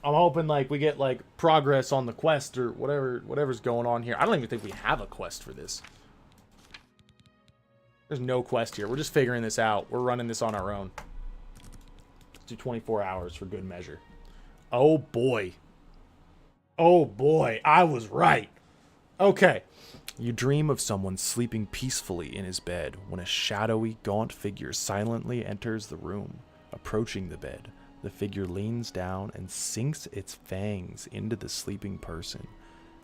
I'm hoping we get progress on the quest or whatever's going on here. I don't even think we have a quest for this. There's no quest here. We're just figuring this out. We're running this on our own. Let's do 24 hours for good measure. Oh boy. I was right. Okay. You dream of someone sleeping peacefully in his bed when a shadowy, gaunt figure silently enters the room. Approaching the bed, the figure leans down and sinks its fangs into the sleeping person.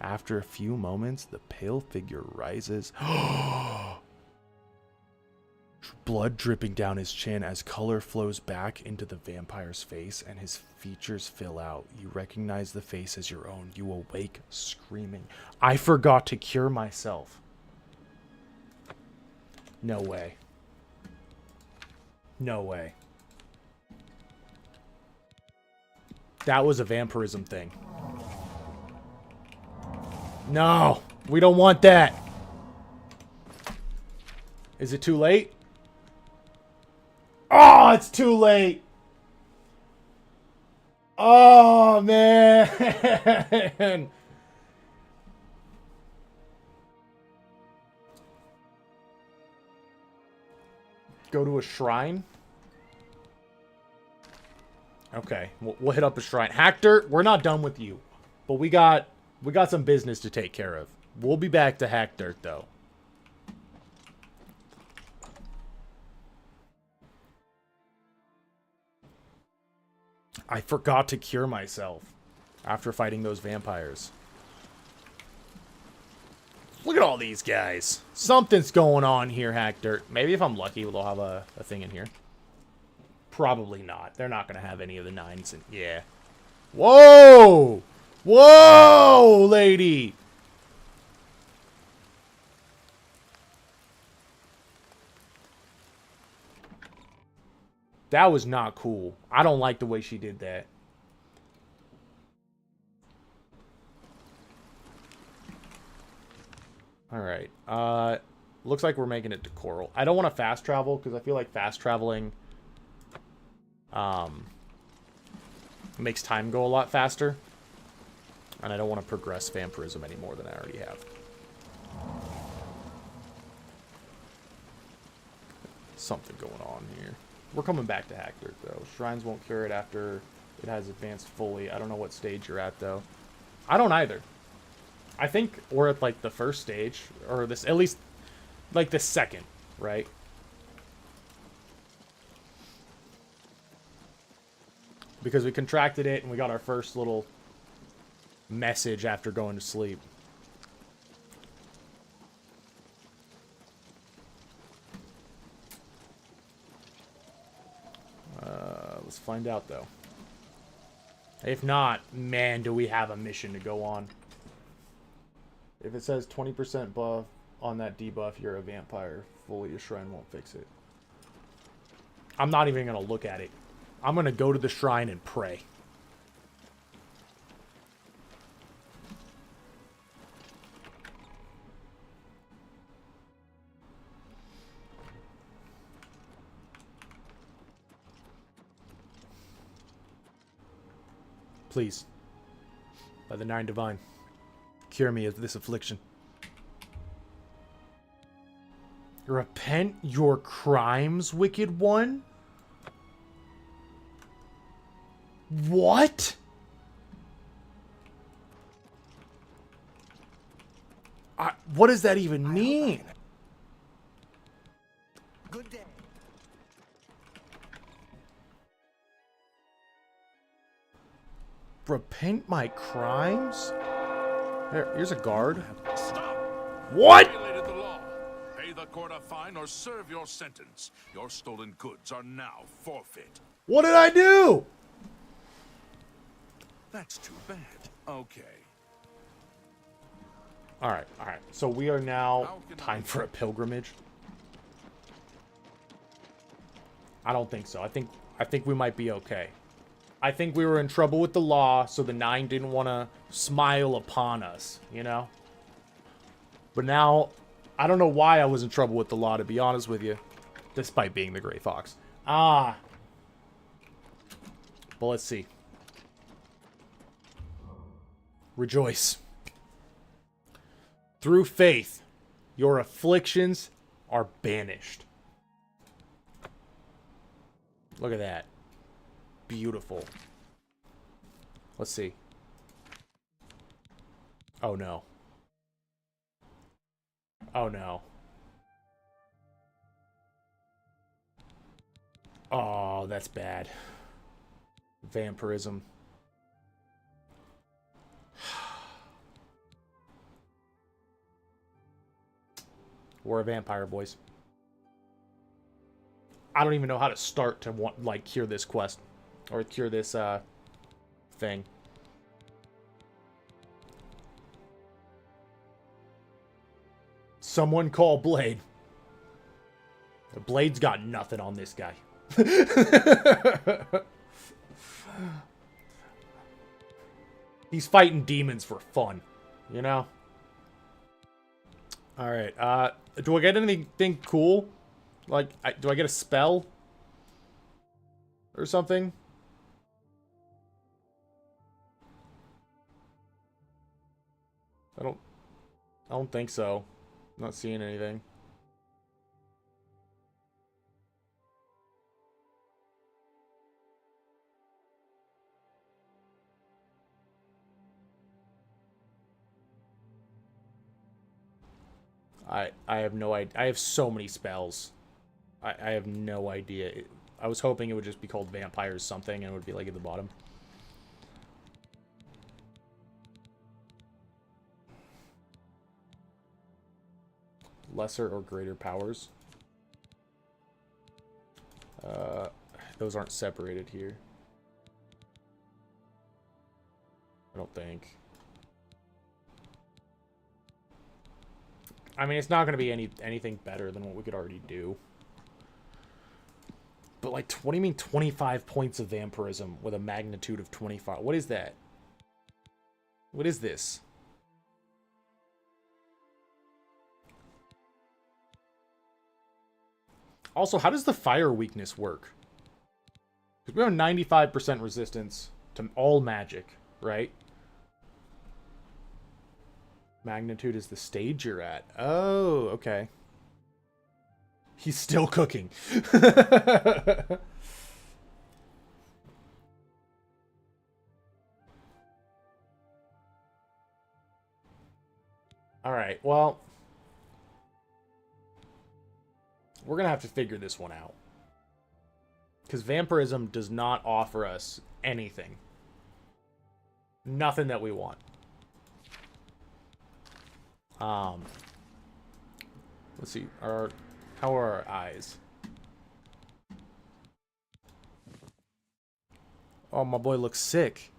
After a few moments, the pale figure rises. Blood dripping down his chin as color flows back into the vampire's face and his features fill out. You recognize the face as your own. You awake screaming. I forgot to cure myself. No way. No way. That was a vampirism thing. No, we don't want that. Is it too late? Oh, it's too late. Oh, man. Go to a shrine. Okay, we'll hit up a shrine. Hector, we're not done with you, but we got some business to take care of. We'll be back to Hector, though. I forgot to cure myself after fighting those vampires. Look at all these guys. Something's going on here, Hack Dirt. Maybe if I'm lucky, they'll have a thing in here. Probably not. They're not going to have any of the 9s. Yeah. Whoa! Whoa, lady! That was not cool. I don't like the way she did that. Alright. Looks like we're making it to Coral. I don't want to fast travel, because I feel like fast traveling makes time go a lot faster. And I don't want to progress vampirism any more than I already have. Something going on here. We're coming back to Hack Dirt, though. Shrines won't cure it after it has advanced fully. I don't know what stage you're at, though. I don't either. I think we're at, like, the first stage. Or this, at least, like, the second, right? Because we contracted it, and we got our first little message after going to sleep. Let's find out, though. If not, man, do we have a mission to go on. If it says 20% buff on that debuff, you're a vampire. Fully, a shrine won't fix it. I'm not even going to look at it. I'm going to go to the shrine and pray. Please, by the 9 divine, cure me of this affliction. Repent your crimes, wicked one? What? What does that even mean? Good day. Repent my crimes? Here's a guard. Stop! What? Violated the law. Pay the court a fine or serve your sentence. Your stolen goods are now forfeit. What did I do? That's too bad. Okay. Alright. So we are now time for a pilgrimage. I don't think so. I think we might be okay. I think we were in trouble with the law, so the 9 didn't want to smile upon us, you know? But now, I don't know why I was in trouble with the law, to be honest with you. Despite being the Grey Fox. But let's see. Rejoice. Through faith, your afflictions are banished. Look at that. Beautiful. Let's see. Oh no. Oh no. Oh, that's bad. Vampirism. We're a vampire, boys. I don't even know how to start to cure this quest. Or cure this, thing. Someone call Blade. The Blade's got nothing on this guy. He's fighting demons for fun, you know? Alright, do I get anything cool? Like, do I get a spell? Or something? I don't think so. I'm not seeing anything. I have no idea. I have so many spells. I have no idea. I was hoping it would just be called Vampires something and it would be like at the bottom. Lesser or greater powers. Those aren't separated here. I don't think. I mean, it's not going to be anything better than what we could already do. But like, what do you mean 25 points of vampirism with a magnitude of 25? What is that? What is this? Also, how does the fire weakness work? Because we have 95% resistance to all magic, right? Magnitude is the stage you're at. Oh, okay. He's still cooking. Alright, well... we're going to have to figure this one out. Because vampirism does not offer us anything. Nothing that we want. Let's see. How are our eyes? Oh, my boy looks sick.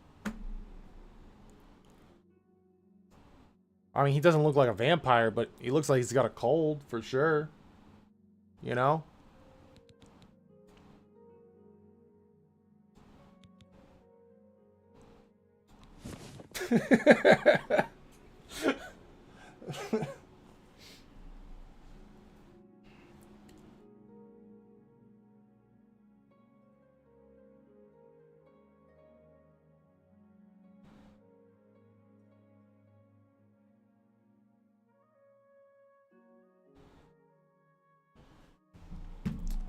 I mean, he doesn't look like a vampire, but he looks like he's got a cold, for sure. You know?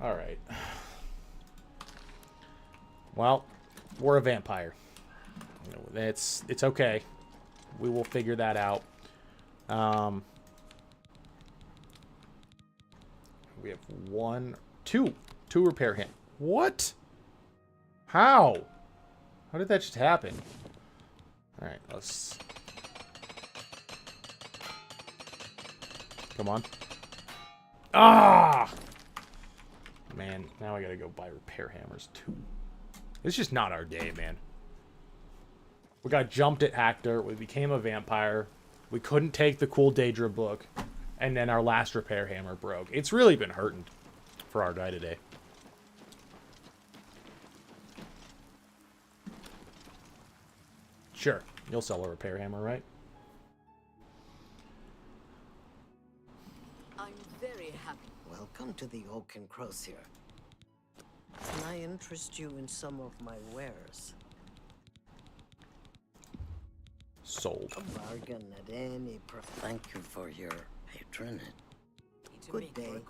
All right. Well, we're a vampire. It's okay. We will figure that out. We have two repair him. What? How? How did that just happen? All right, let's. Come on. Ah! Man, now I gotta go buy repair hammers too. It's just not our day, man. We got jumped at Hector. We became a vampire. We couldn't take the cool Daedra book. And then our last repair hammer broke. It's really been hurting for our guy today. Sure, you'll sell a repair hammer, right? I'm very happy. Welcome to the Oak and Crows here. Can I interest you in some of my wares? Sold. A bargain at any price. Thank you for your patronage. Good day.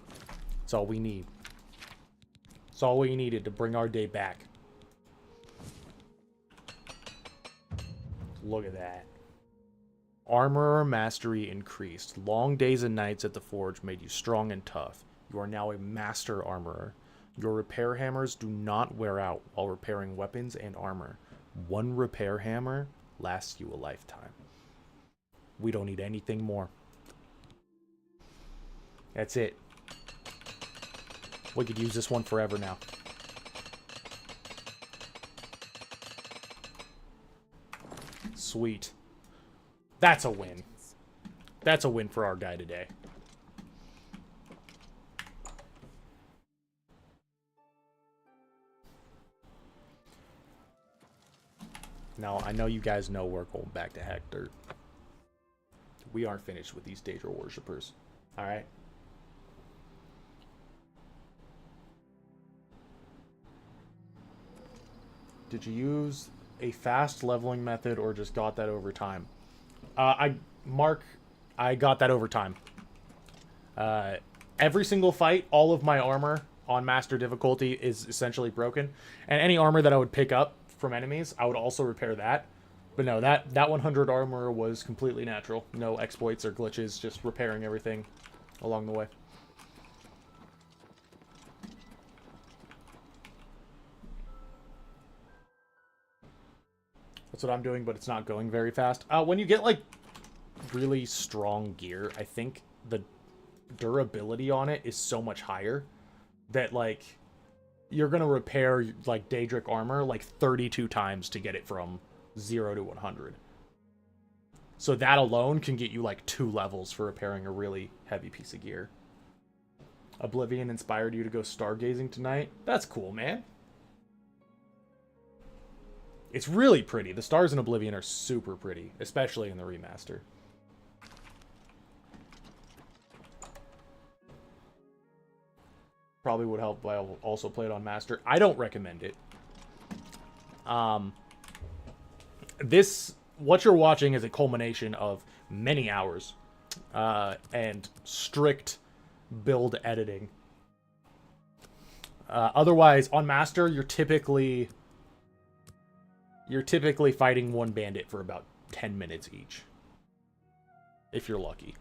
That's all we need. That's all we needed to bring our day back. Look at that. Armorer mastery increased. Long days and nights at the forge made you strong and tough. You are now a master armorer. Your repair hammers do not wear out while repairing weapons and armor. One repair hammer lasts you a lifetime. We don't need anything more. That's it. We could use this one forever now. Sweet. That's a win. That's a win for our guy today. Now, I know you guys know we're going back to Hector. We aren't finished with these Daedra worshippers. Alright? Did you use a fast leveling method or just got that over time? I got that over time. Every single fight, all of my armor on master difficulty is essentially broken. And any armor that I would pick up from enemies, I would also repair that. But no, that 100 armor was completely natural. No exploits or glitches, just repairing everything along the way. That's what I'm doing, but it's not going very fast. When you get, like, really strong gear, I think the durability on it is so much higher that, like, you're going to repair, like, Daedric armor, like, 32 times to get it from 0 to 100. So that alone can get you, like, 2 levels for repairing a really heavy piece of gear. Oblivion inspired you to go stargazing tonight? That's cool, man. It's really pretty. The stars in Oblivion are super pretty, especially in the remaster. Probably would help, but I'll also play it on Master. I don't recommend it. What you're watching is a culmination of many hours and strict build editing. Otherwise, on Master, you're typically fighting one bandit for about 10 minutes each, if you're lucky.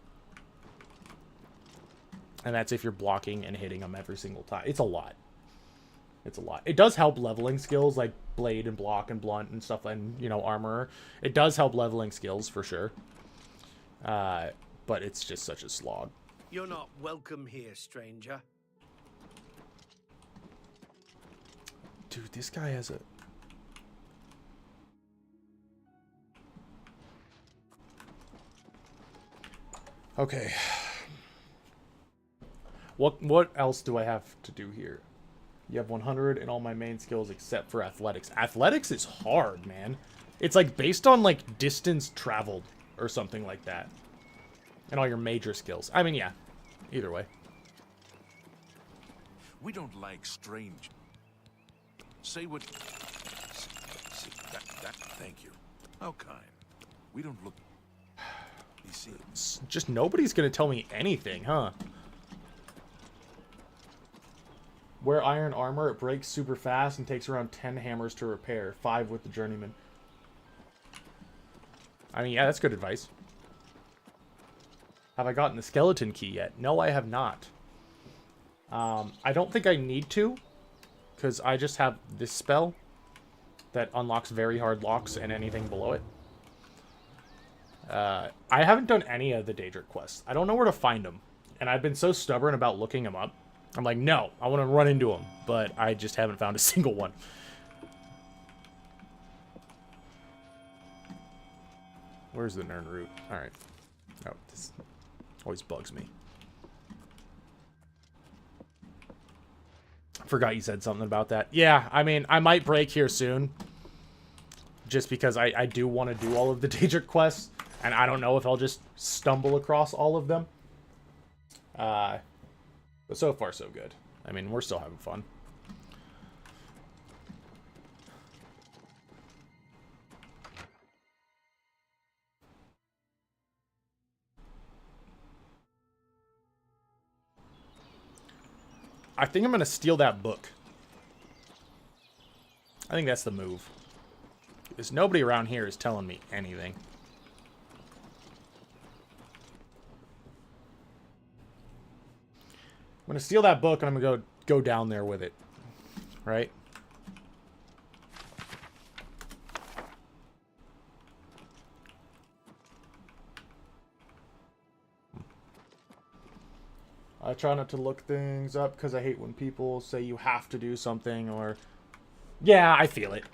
And that's if you're blocking and hitting them every single time. It's a lot. It's a lot. It does help leveling skills like blade and block and blunt and stuff, and, you know, armor. It does help leveling skills for sure. But it's just such a slog. You're not welcome here, stranger. Dude, this guy has a... Okay. What else do I have to do here? You have 100 in all my main skills except for athletics. Athletics is hard, man. It's like based on like distance traveled or something like that. And all your major skills. I mean, yeah. Either way. We don't like strange. Say what... Thank you. How kind. We don't look... You see... Just nobody's gonna tell me anything, huh? Wear iron armor, it breaks super fast and takes around 10 hammers to repair. 5 with the journeyman. I mean, yeah, that's good advice. Have I gotten the skeleton key yet? No, I have not. I don't think I need to, because I just have this spell that unlocks very hard locks and anything below it. I haven't done any of the Daedric quests. I don't know where to find them, and I've been so stubborn about looking them up. I'm like, no, I want to run into them, but I just haven't found a single one. Where's the Nern route? Alright. Oh, this always bugs me. Forgot you said something about that. Yeah, I mean, I might break here soon. Just because I do want to do all of the Daedric quests, and I don't know if I'll just stumble across all of them. But so far, so good. I mean, we're still having fun. I think I'm going to steal that book. I think that's the move. Because nobody around here is telling me anything. I'm going to steal that book and I'm going to go down there with it. Right? I try not to look things up because I hate when people say you have to do something or... Yeah, I feel it.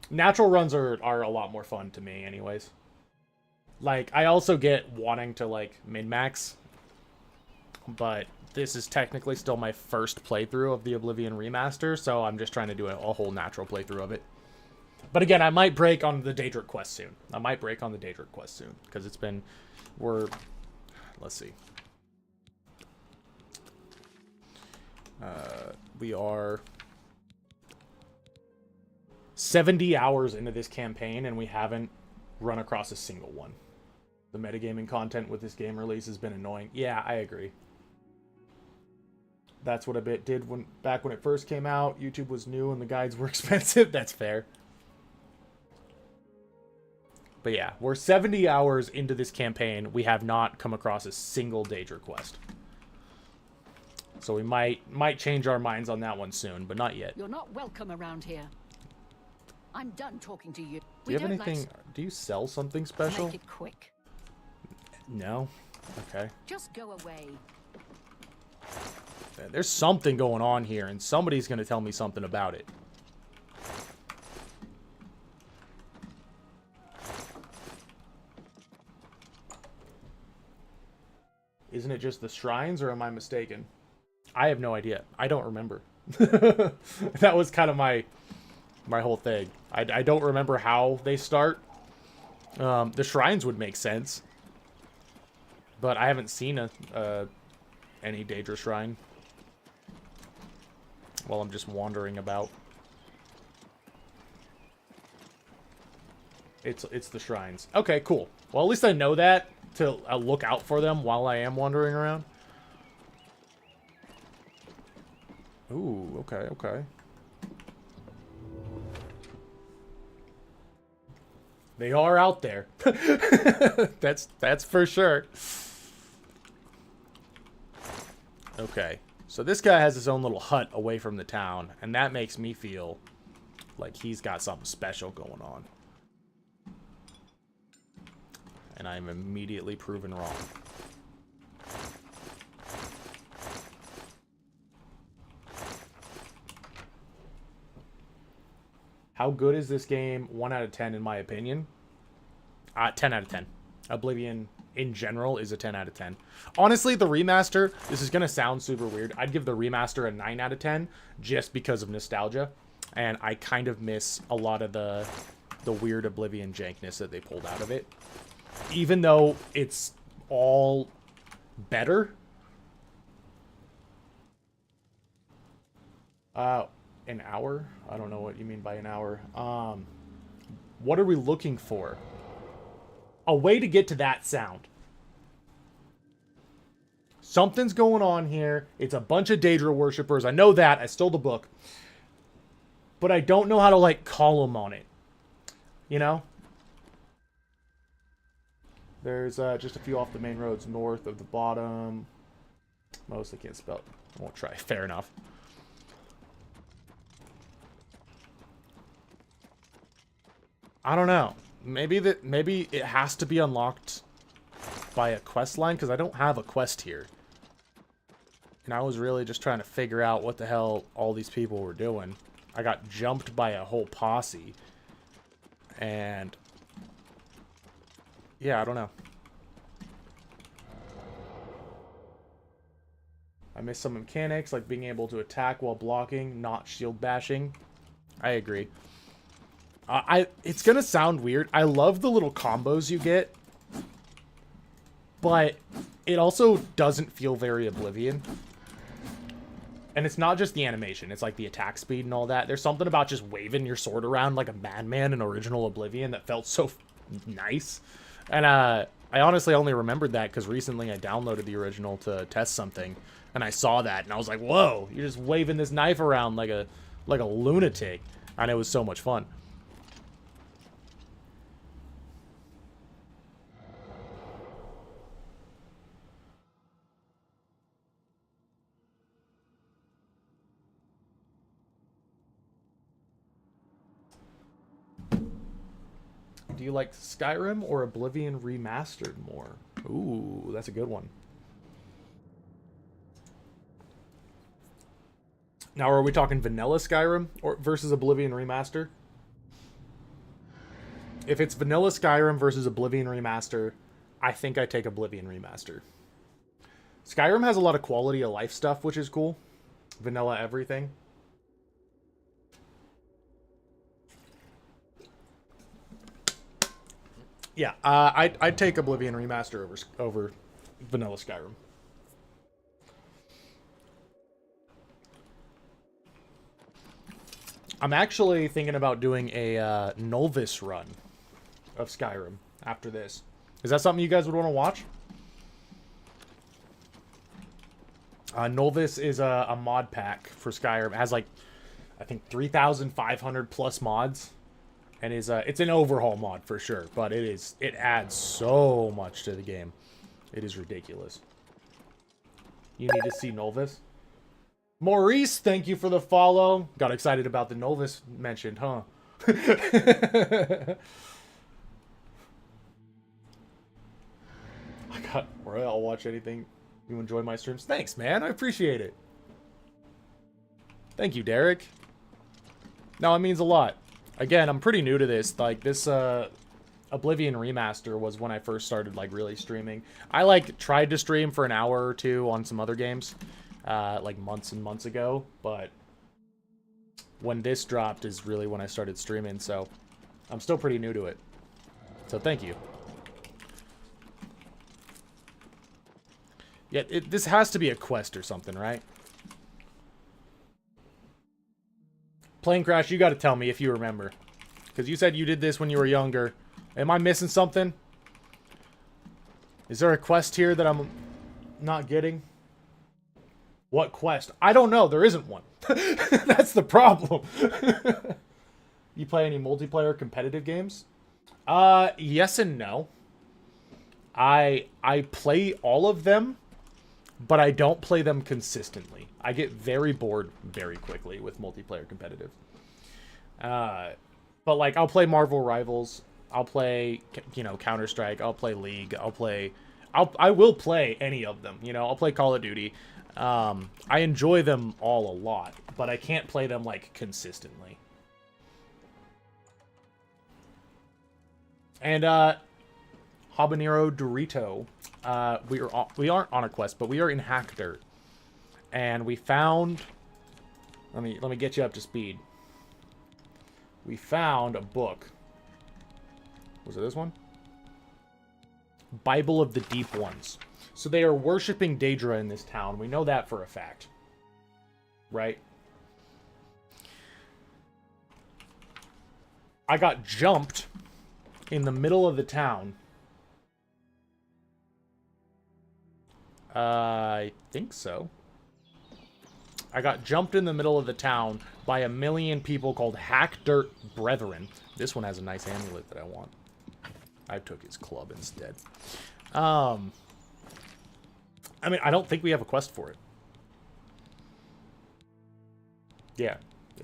Natural runs are a lot more fun to me anyways. Like, I also get wanting to, like, min-max. But this is technically still my first playthrough of the Oblivion Remaster, so I'm just trying to do a whole natural playthrough of it. But again, I might break on the Daedric quest soon. Because it's been... Let's see. We are 70 hours into this campaign, and we haven't run across a single one. The metagaming content with this game release has been annoying. Yeah, I agree. That's what a bit did back when it first came out. YouTube was new and the guides were expensive. That's fair. But yeah, we're 70 hours into this campaign. We have not come across a single Daedric quest. So we might change our minds on that one soon, but not yet. You're not welcome around here. I'm done talking to you. Do you have anything? Do you sell something special? Make it quick. No. Okay. Just go away. There's something going on here, and somebody's going to tell me something about it. Isn't it just the shrines, or am I mistaken? I have no idea. I don't remember. That was kind of my whole thing. I don't remember how they start. The shrines would make sense. But I haven't seen any Daedra shrine while I'm just wandering about. It's the shrines. Okay, cool. Well, at least I know that to look out for them while I am wandering around. Ooh, okay, okay. They are out there. That's for sure. Okay. So this guy has his own little hut away from the town, and that makes me feel like he's got something special going on. And I'm immediately proven wrong. How good is this game? 1 out of 10 in my opinion. 10 out of 10. Oblivion in general is a 10 out of 10. Honestly, the remaster, this is going to sound super weird. I'd give the remaster a 9 out of 10 just because of nostalgia. And I kind of miss a lot of the weird Oblivion jankness that they pulled out of it. Even though it's all better. An hour? I don't know what you mean by an hour. What are we looking for? A way to get to that sound. Something's going on here. It's a bunch of Daedra worshippers. I know that. I stole the book. But I don't know how to, like, call them on it. You know? There's just a few off the main roads north of the bottom. Mostly can't spell. I won't try. Fair enough. I don't know. Maybe it has to be unlocked by a quest line, because I don't have a quest here. And I was really just trying to figure out what the hell all these people were doing. I got jumped by a whole posse. And yeah, I don't know. I missed some mechanics, like being able to attack while blocking, not shield bashing. I agree. It's gonna sound weird. I love the little combos you get, but it also doesn't feel very Oblivion. And it's not just the animation, it's like the attack speed and all that. There's something about just waving your sword around like a madman in original Oblivion that felt so nice. And I honestly only remembered that because recently I downloaded the original to test something, and I saw that, and I was like, whoa, you're just waving this knife around like a lunatic. And it was so much fun. Do you like Skyrim or Oblivion Remastered more? Ooh, that's a good one. Now, are we talking vanilla Skyrim or versus Oblivion Remaster? If it's vanilla Skyrim versus Oblivion Remaster, I think I take Oblivion Remaster. Skyrim has a lot of quality of life stuff, which is cool. Vanilla everything. Yeah, I'd take Oblivion Remaster over vanilla Skyrim. I'm actually thinking about doing a novice run of Skyrim after this. Is that something you guys would want to watch? Novice is a mod pack for Skyrim. It has like, I think 3,500 plus mods. And is it's an overhaul mod for sure, but it adds so much to the game. It is ridiculous. You need to see Novice. Maurice, thank you for the follow. Got excited about the Novice mentioned, huh? I'll watch anything. You enjoy my streams? Thanks, man. I appreciate it. Thank you, Derek. No, it means a lot. Again, I'm pretty new to this. Like, this, Oblivion Remaster was when I first started, like, really streaming. I, like, tried to stream for an hour or two on some other games, like, months and months ago, but when this dropped is really when I started streaming, so I'm still pretty new to it. So thank you. Yeah, this has to be a quest or something, right? Plane Crash, you gotta tell me if you remember. Because you said you did this when you were younger. Am I missing something? Is there a quest here that I'm not getting? What quest? I don't know. There isn't one. That's the problem. You play any multiplayer competitive games? Yes and no. I play all of them, but I don't play them consistently. I get very bored very quickly with multiplayer competitive. But like, I'll play Marvel Rivals. I'll play, you know, Counter-Strike. I'll play League. I will play any of them. You know, I'll play Call of Duty. I enjoy them all a lot, but I can't play them, like, consistently. And, Habanero Dorito, we aren't on a quest, but we are in Hack Dirt. And we found, let me get you up to speed. We found a book. Was it this one? Bible of the Deep Ones. So they are worshipping Daedra in this town. We know that for a fact. Right? I got jumped in the middle of the town. I think so. I got jumped in the middle of the town by a million people called Hack Dirt Brethren. This one has a nice amulet that I want. I took his club instead. I mean, I don't think we have a quest for it. Yeah.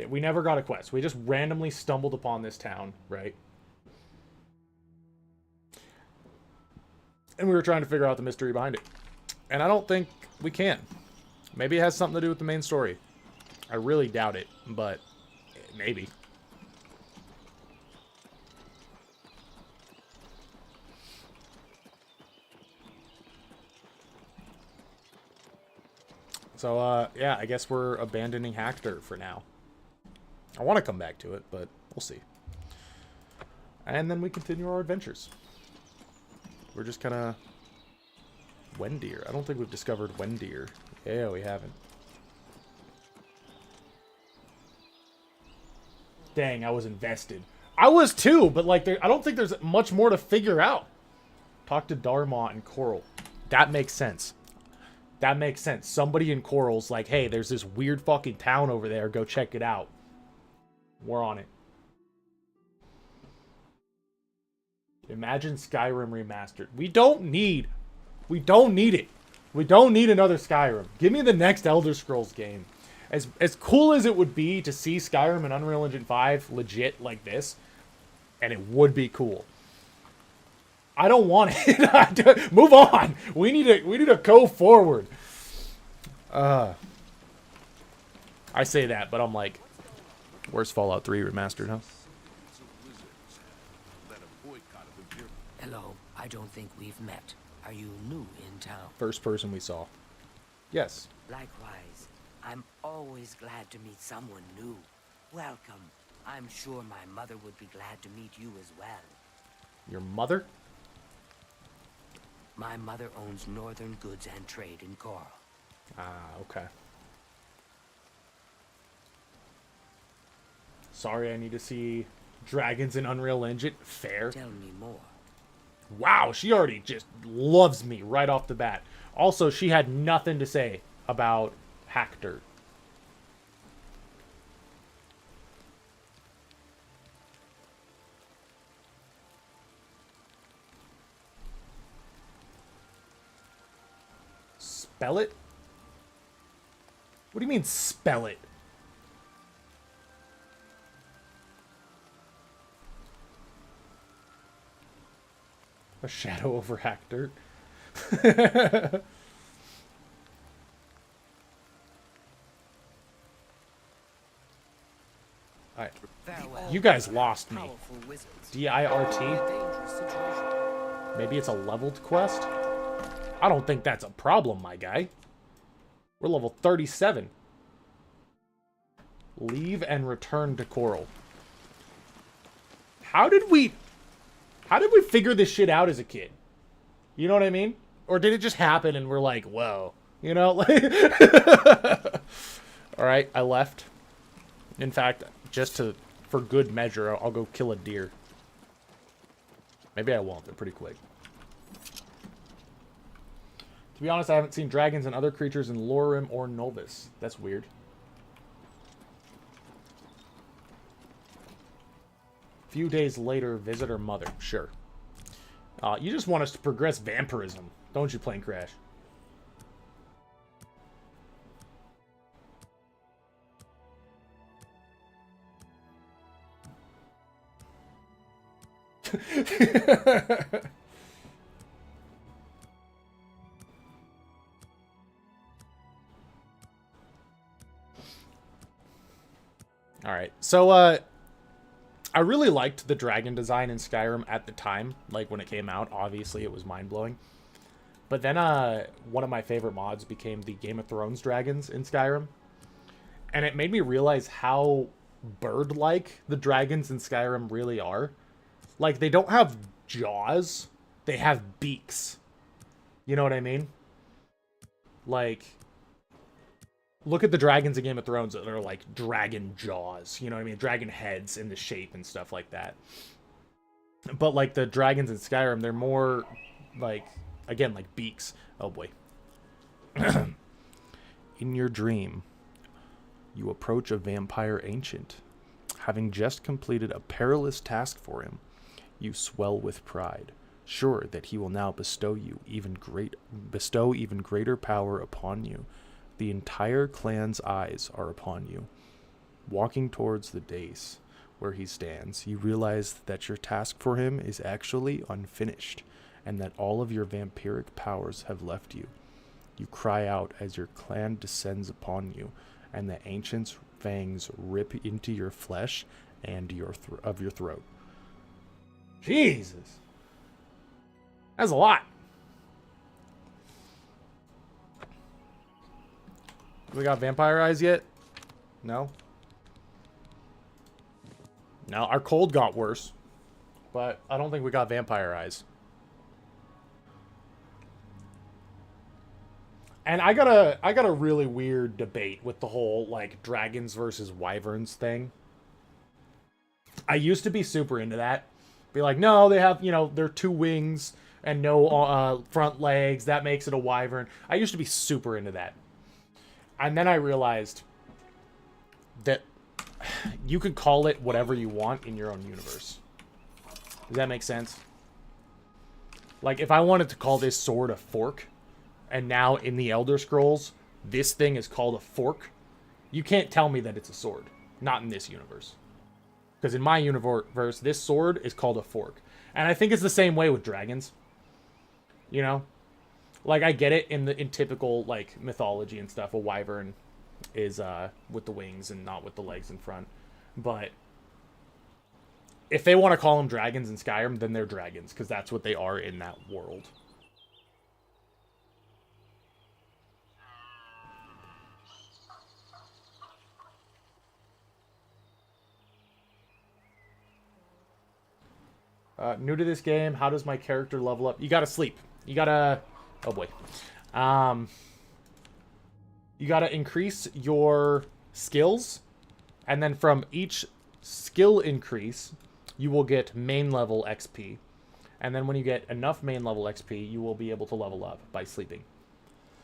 We never got a quest. We just randomly stumbled upon this town, right? And we were trying to figure out the mystery behind it. And I don't think we can. Maybe it has something to do with the main story. I really doubt it, but maybe. So, yeah, I guess we're abandoning Hack Dirt for now. I want to come back to it, but we'll see. And then we continue our adventures. We're just kind of... Wendir. I don't think we've discovered Wendir. Yeah, we haven't. Dang, I was invested. I was too, but like, I don't think there's much more to figure out. Talk to Darmont and Coral. That makes sense. That makes sense. Somebody in Coral's like, hey, there's this weird fucking town over there. Go check it out. We're on it. Imagine Skyrim Remastered. We don't need it. We don't need another Skyrim. Give me the next Elder Scrolls game. As cool as it would be to see Skyrim and Unreal Engine 5 legit like this, and it would be cool. I don't want it. Move on. We need to go forward. I say that, but I'm like, where's Fallout 3 Remastered, huh? Hello, I don't think we've met. Are you new in town? First person we saw. Yes. Likewise. I'm always glad to meet someone new. Welcome. I'm sure my mother would be glad to meet you as well. Your mother? My mother owns Northern Goods and Trade in Coral. Ah, okay. Sorry, I need to see dragons in Unreal Engine. Fair. Tell me more. Wow, she already just loves me right off the bat. Also, she had nothing to say about Hack Dirt. Spell it? What do you mean, spell it? A shadow over Hack Dirt. Alright. Farewell. You guys lost me. Powerful wizards. DIRT? Dangerous situation. Maybe it's a leveled quest? I don't think that's a problem, my guy. We're level 37. Leave and return to Coral. How did we figure this shit out as a kid? You know what I mean? Or did it just happen and we're like, whoa. You know? Like Alright, I left. In fact, for good measure, I'll go kill a deer. Maybe I won't. They're pretty quick. To be honest, I haven't seen dragons and other creatures in Lorim or Novus. That's weird. Few days later, visit her mother. Sure. You just want us to progress vampirism, don't you, Plane Crash? All right. So, I really liked the dragon design in Skyrim at the time, like when it came out. Obviously, it was mind-blowing. But then one of my favorite mods became the Game of Thrones dragons in Skyrim. And it made me realize how bird-like the dragons in Skyrim really are. Like, they don't have jaws. They have beaks. You know what I mean? Like, look at the dragons in Game of Thrones that are like dragon jaws. You know what I mean? Dragon heads in the shape and stuff like that. But like the dragons in Skyrim, they're more like, again, like beaks. Oh boy. In your dream, you approach a vampire ancient. Having just completed a perilous task for him, you swell with pride, sure that he will now bestow even greater power upon you. The entire clan's eyes are upon you. Walking towards the dais where he stands, you realize that your task for him is actually unfinished, and that all of your vampiric powers have left you. You cry out as your clan descends upon you, and the ancient's fangs rip into your flesh and your throat. Jesus. That's a lot. We got vampire eyes yet? No? No, our cold got worse. But I don't think we got vampire eyes. And I got a really weird debate with the whole, like, dragons versus wyverns thing. I used to be super into that. Be like, no, they have, they're 2 wings and no front legs. That makes it a wyvern. I used to be super into that. And then I realized that you could call it whatever you want in your own universe. Does that make sense? Like, if I wanted to call this sword a fork, and now in the Elder Scrolls, this thing is called a fork, you can't tell me that it's a sword. Not in this universe. Because in my universe, this sword is called a fork. And I think it's the same way with dragons. You know? Like, I get it in typical, like, mythology and stuff. A wyvern is with the wings and not with the legs in front. But if they want to call them dragons in Skyrim, then they're dragons. Because that's what they are in that world. New to this game, how does my character level up? You gotta sleep. You gotta... Oh boy. You gotta increase your skills. And then from each skill increase, you will get main level XP. And then when you get enough main level XP, you will be able to level up by sleeping.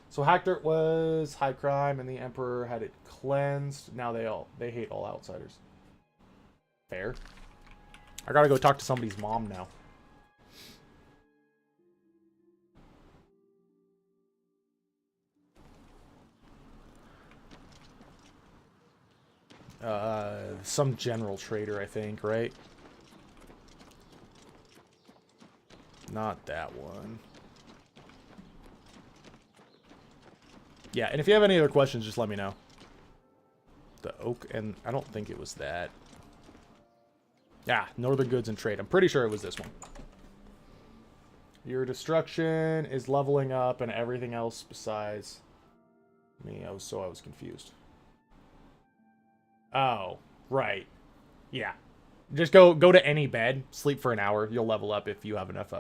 So Hackdirt was high crime and the Emperor had it cleansed. Now they hate all outsiders. Fair. I gotta go talk to somebody's mom now. Some general trader, I think, right? Not that one. Yeah, and if you have any other questions, just let me know. The oak, and I don't think it was that. Yeah, Northern Goods and Trade. I'm pretty sure it was this one. Your destruction is leveling up and everything else besides me. I was confused. Oh, right. Yeah. Just go to any bed, sleep for an hour. You'll level up if you have enough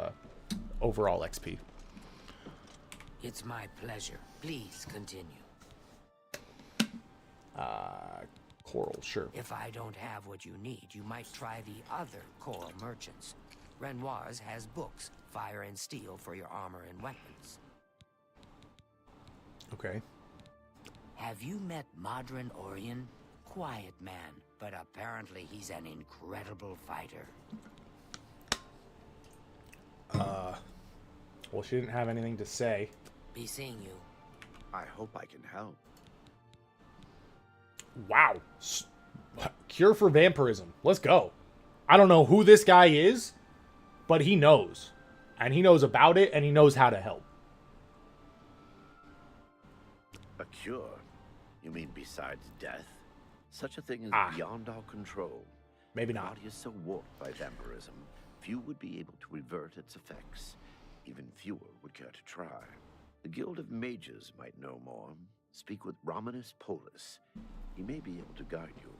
overall XP. It's my pleasure. Please continue. Coral, sure. If I don't have what you need, you might try the other coral merchants. Renoir's has books, fire and steel for your armor and weapons. Okay. Have you met Modron Orion? Quiet man, but apparently he's an incredible fighter. Well, she didn't have anything to say. Be seeing you. I hope I can help. Wow. Cure for vampirism. Let's go. I don't know who this guy is, but he knows. And he knows about it, and he knows how to help. A cure? You mean besides death? Such a thing is beyond our control. Maybe The not. body is so warped by vampirism, few would be able to revert its effects. Even fewer would care to try. The Guild of Mages might know more. Speak with Romanus Polus. He may be able to guide you.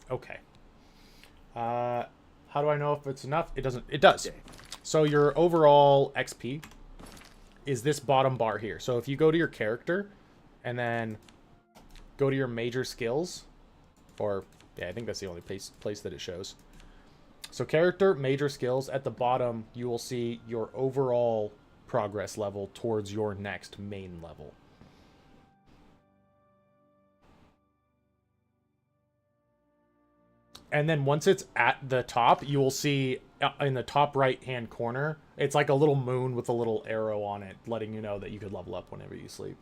Okay. How do I know if it's enough? It doesn't. It does. So your overall XP is this bottom bar here. So if you go to your character and then go to your major skills, or yeah, I think that's the only place that it shows. So character, major skills, at the bottom you will see your overall progress level towards your next main level. And then once it's at the top, you will see in the top right hand corner, it's like a little moon with a little arrow on it, letting you know that you could level up whenever you sleep.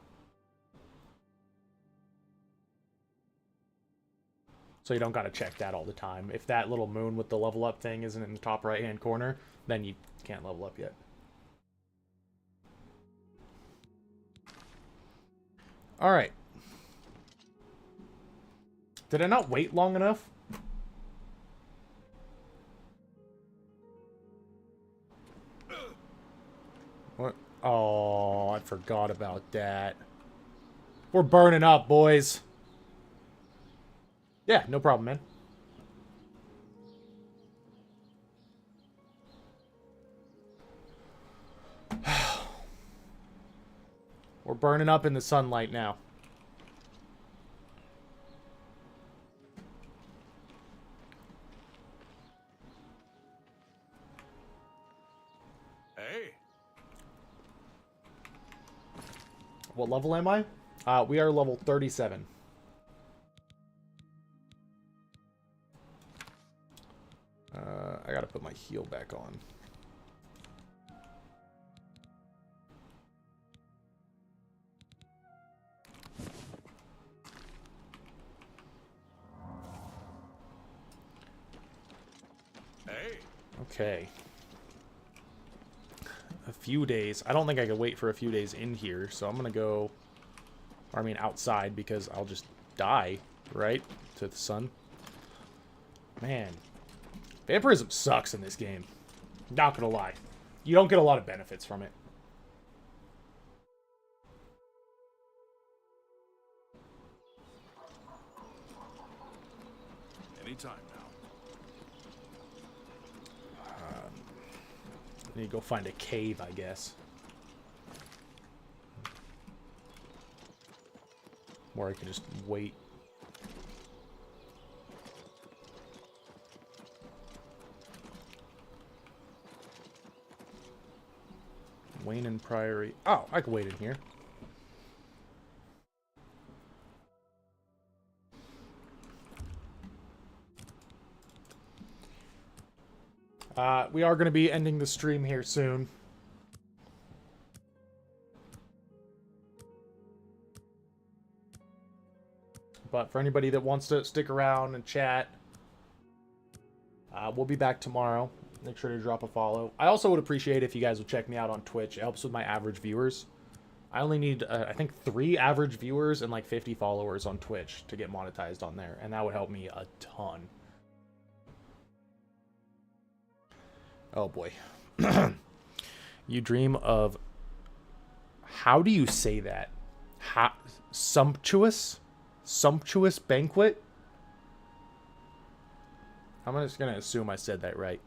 So you don't got to check that all the time. If that little moon with the level up thing isn't in the top right hand corner, then you can't level up yet. All right. Did I not wait long enough? What? Oh, I forgot about that. We're burning up, boys. Yeah, no problem, man. We're burning up in the sunlight now. Hey, What level am I? We are level 37. I gotta put my heal back on. hey. Okay. A few days. I don't think I could wait for a few days in here, so I'm gonna go... I mean, outside, because I'll just die, right? To the sun. Man. Vampirism sucks in this game. Not gonna lie. You don't get a lot of benefits from it. Anytime now. I need to go find a cave, I guess. Or I can just wait. Wayne and Priory. Oh, I can wait in here. We are going to be ending the stream here soon. But for anybody that wants to stick around and chat, we'll be back tomorrow. Make sure to drop a follow. I also would appreciate if you guys would check me out on Twitch. It helps with my average viewers. I only need, I think, 3 average viewers and like 50 followers on Twitch to get monetized on there. And that would help me a ton. Oh boy. You dream of... How do you say that? Sumptuous? Sumptuous banquet? I'm just going to assume I said that right.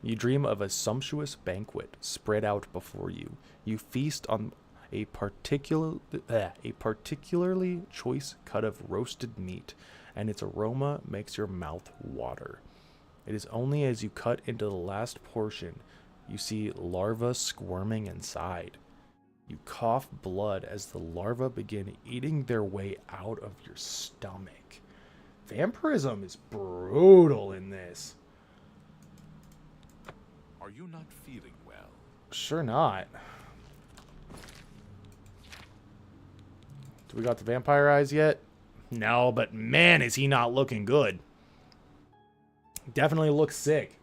You dream of a sumptuous banquet spread out before you. You feast on a particularly choice cut of roasted meat, and its aroma makes your mouth water. It is only as you cut into the last portion you see larvae squirming inside. You cough blood as the larvae begin eating their way out of your stomach. Vampirism is brutal in this. Are you not feeling well? Sure not. Do we got the vampire eyes yet? No, but man, is he not looking good. Definitely looks sick.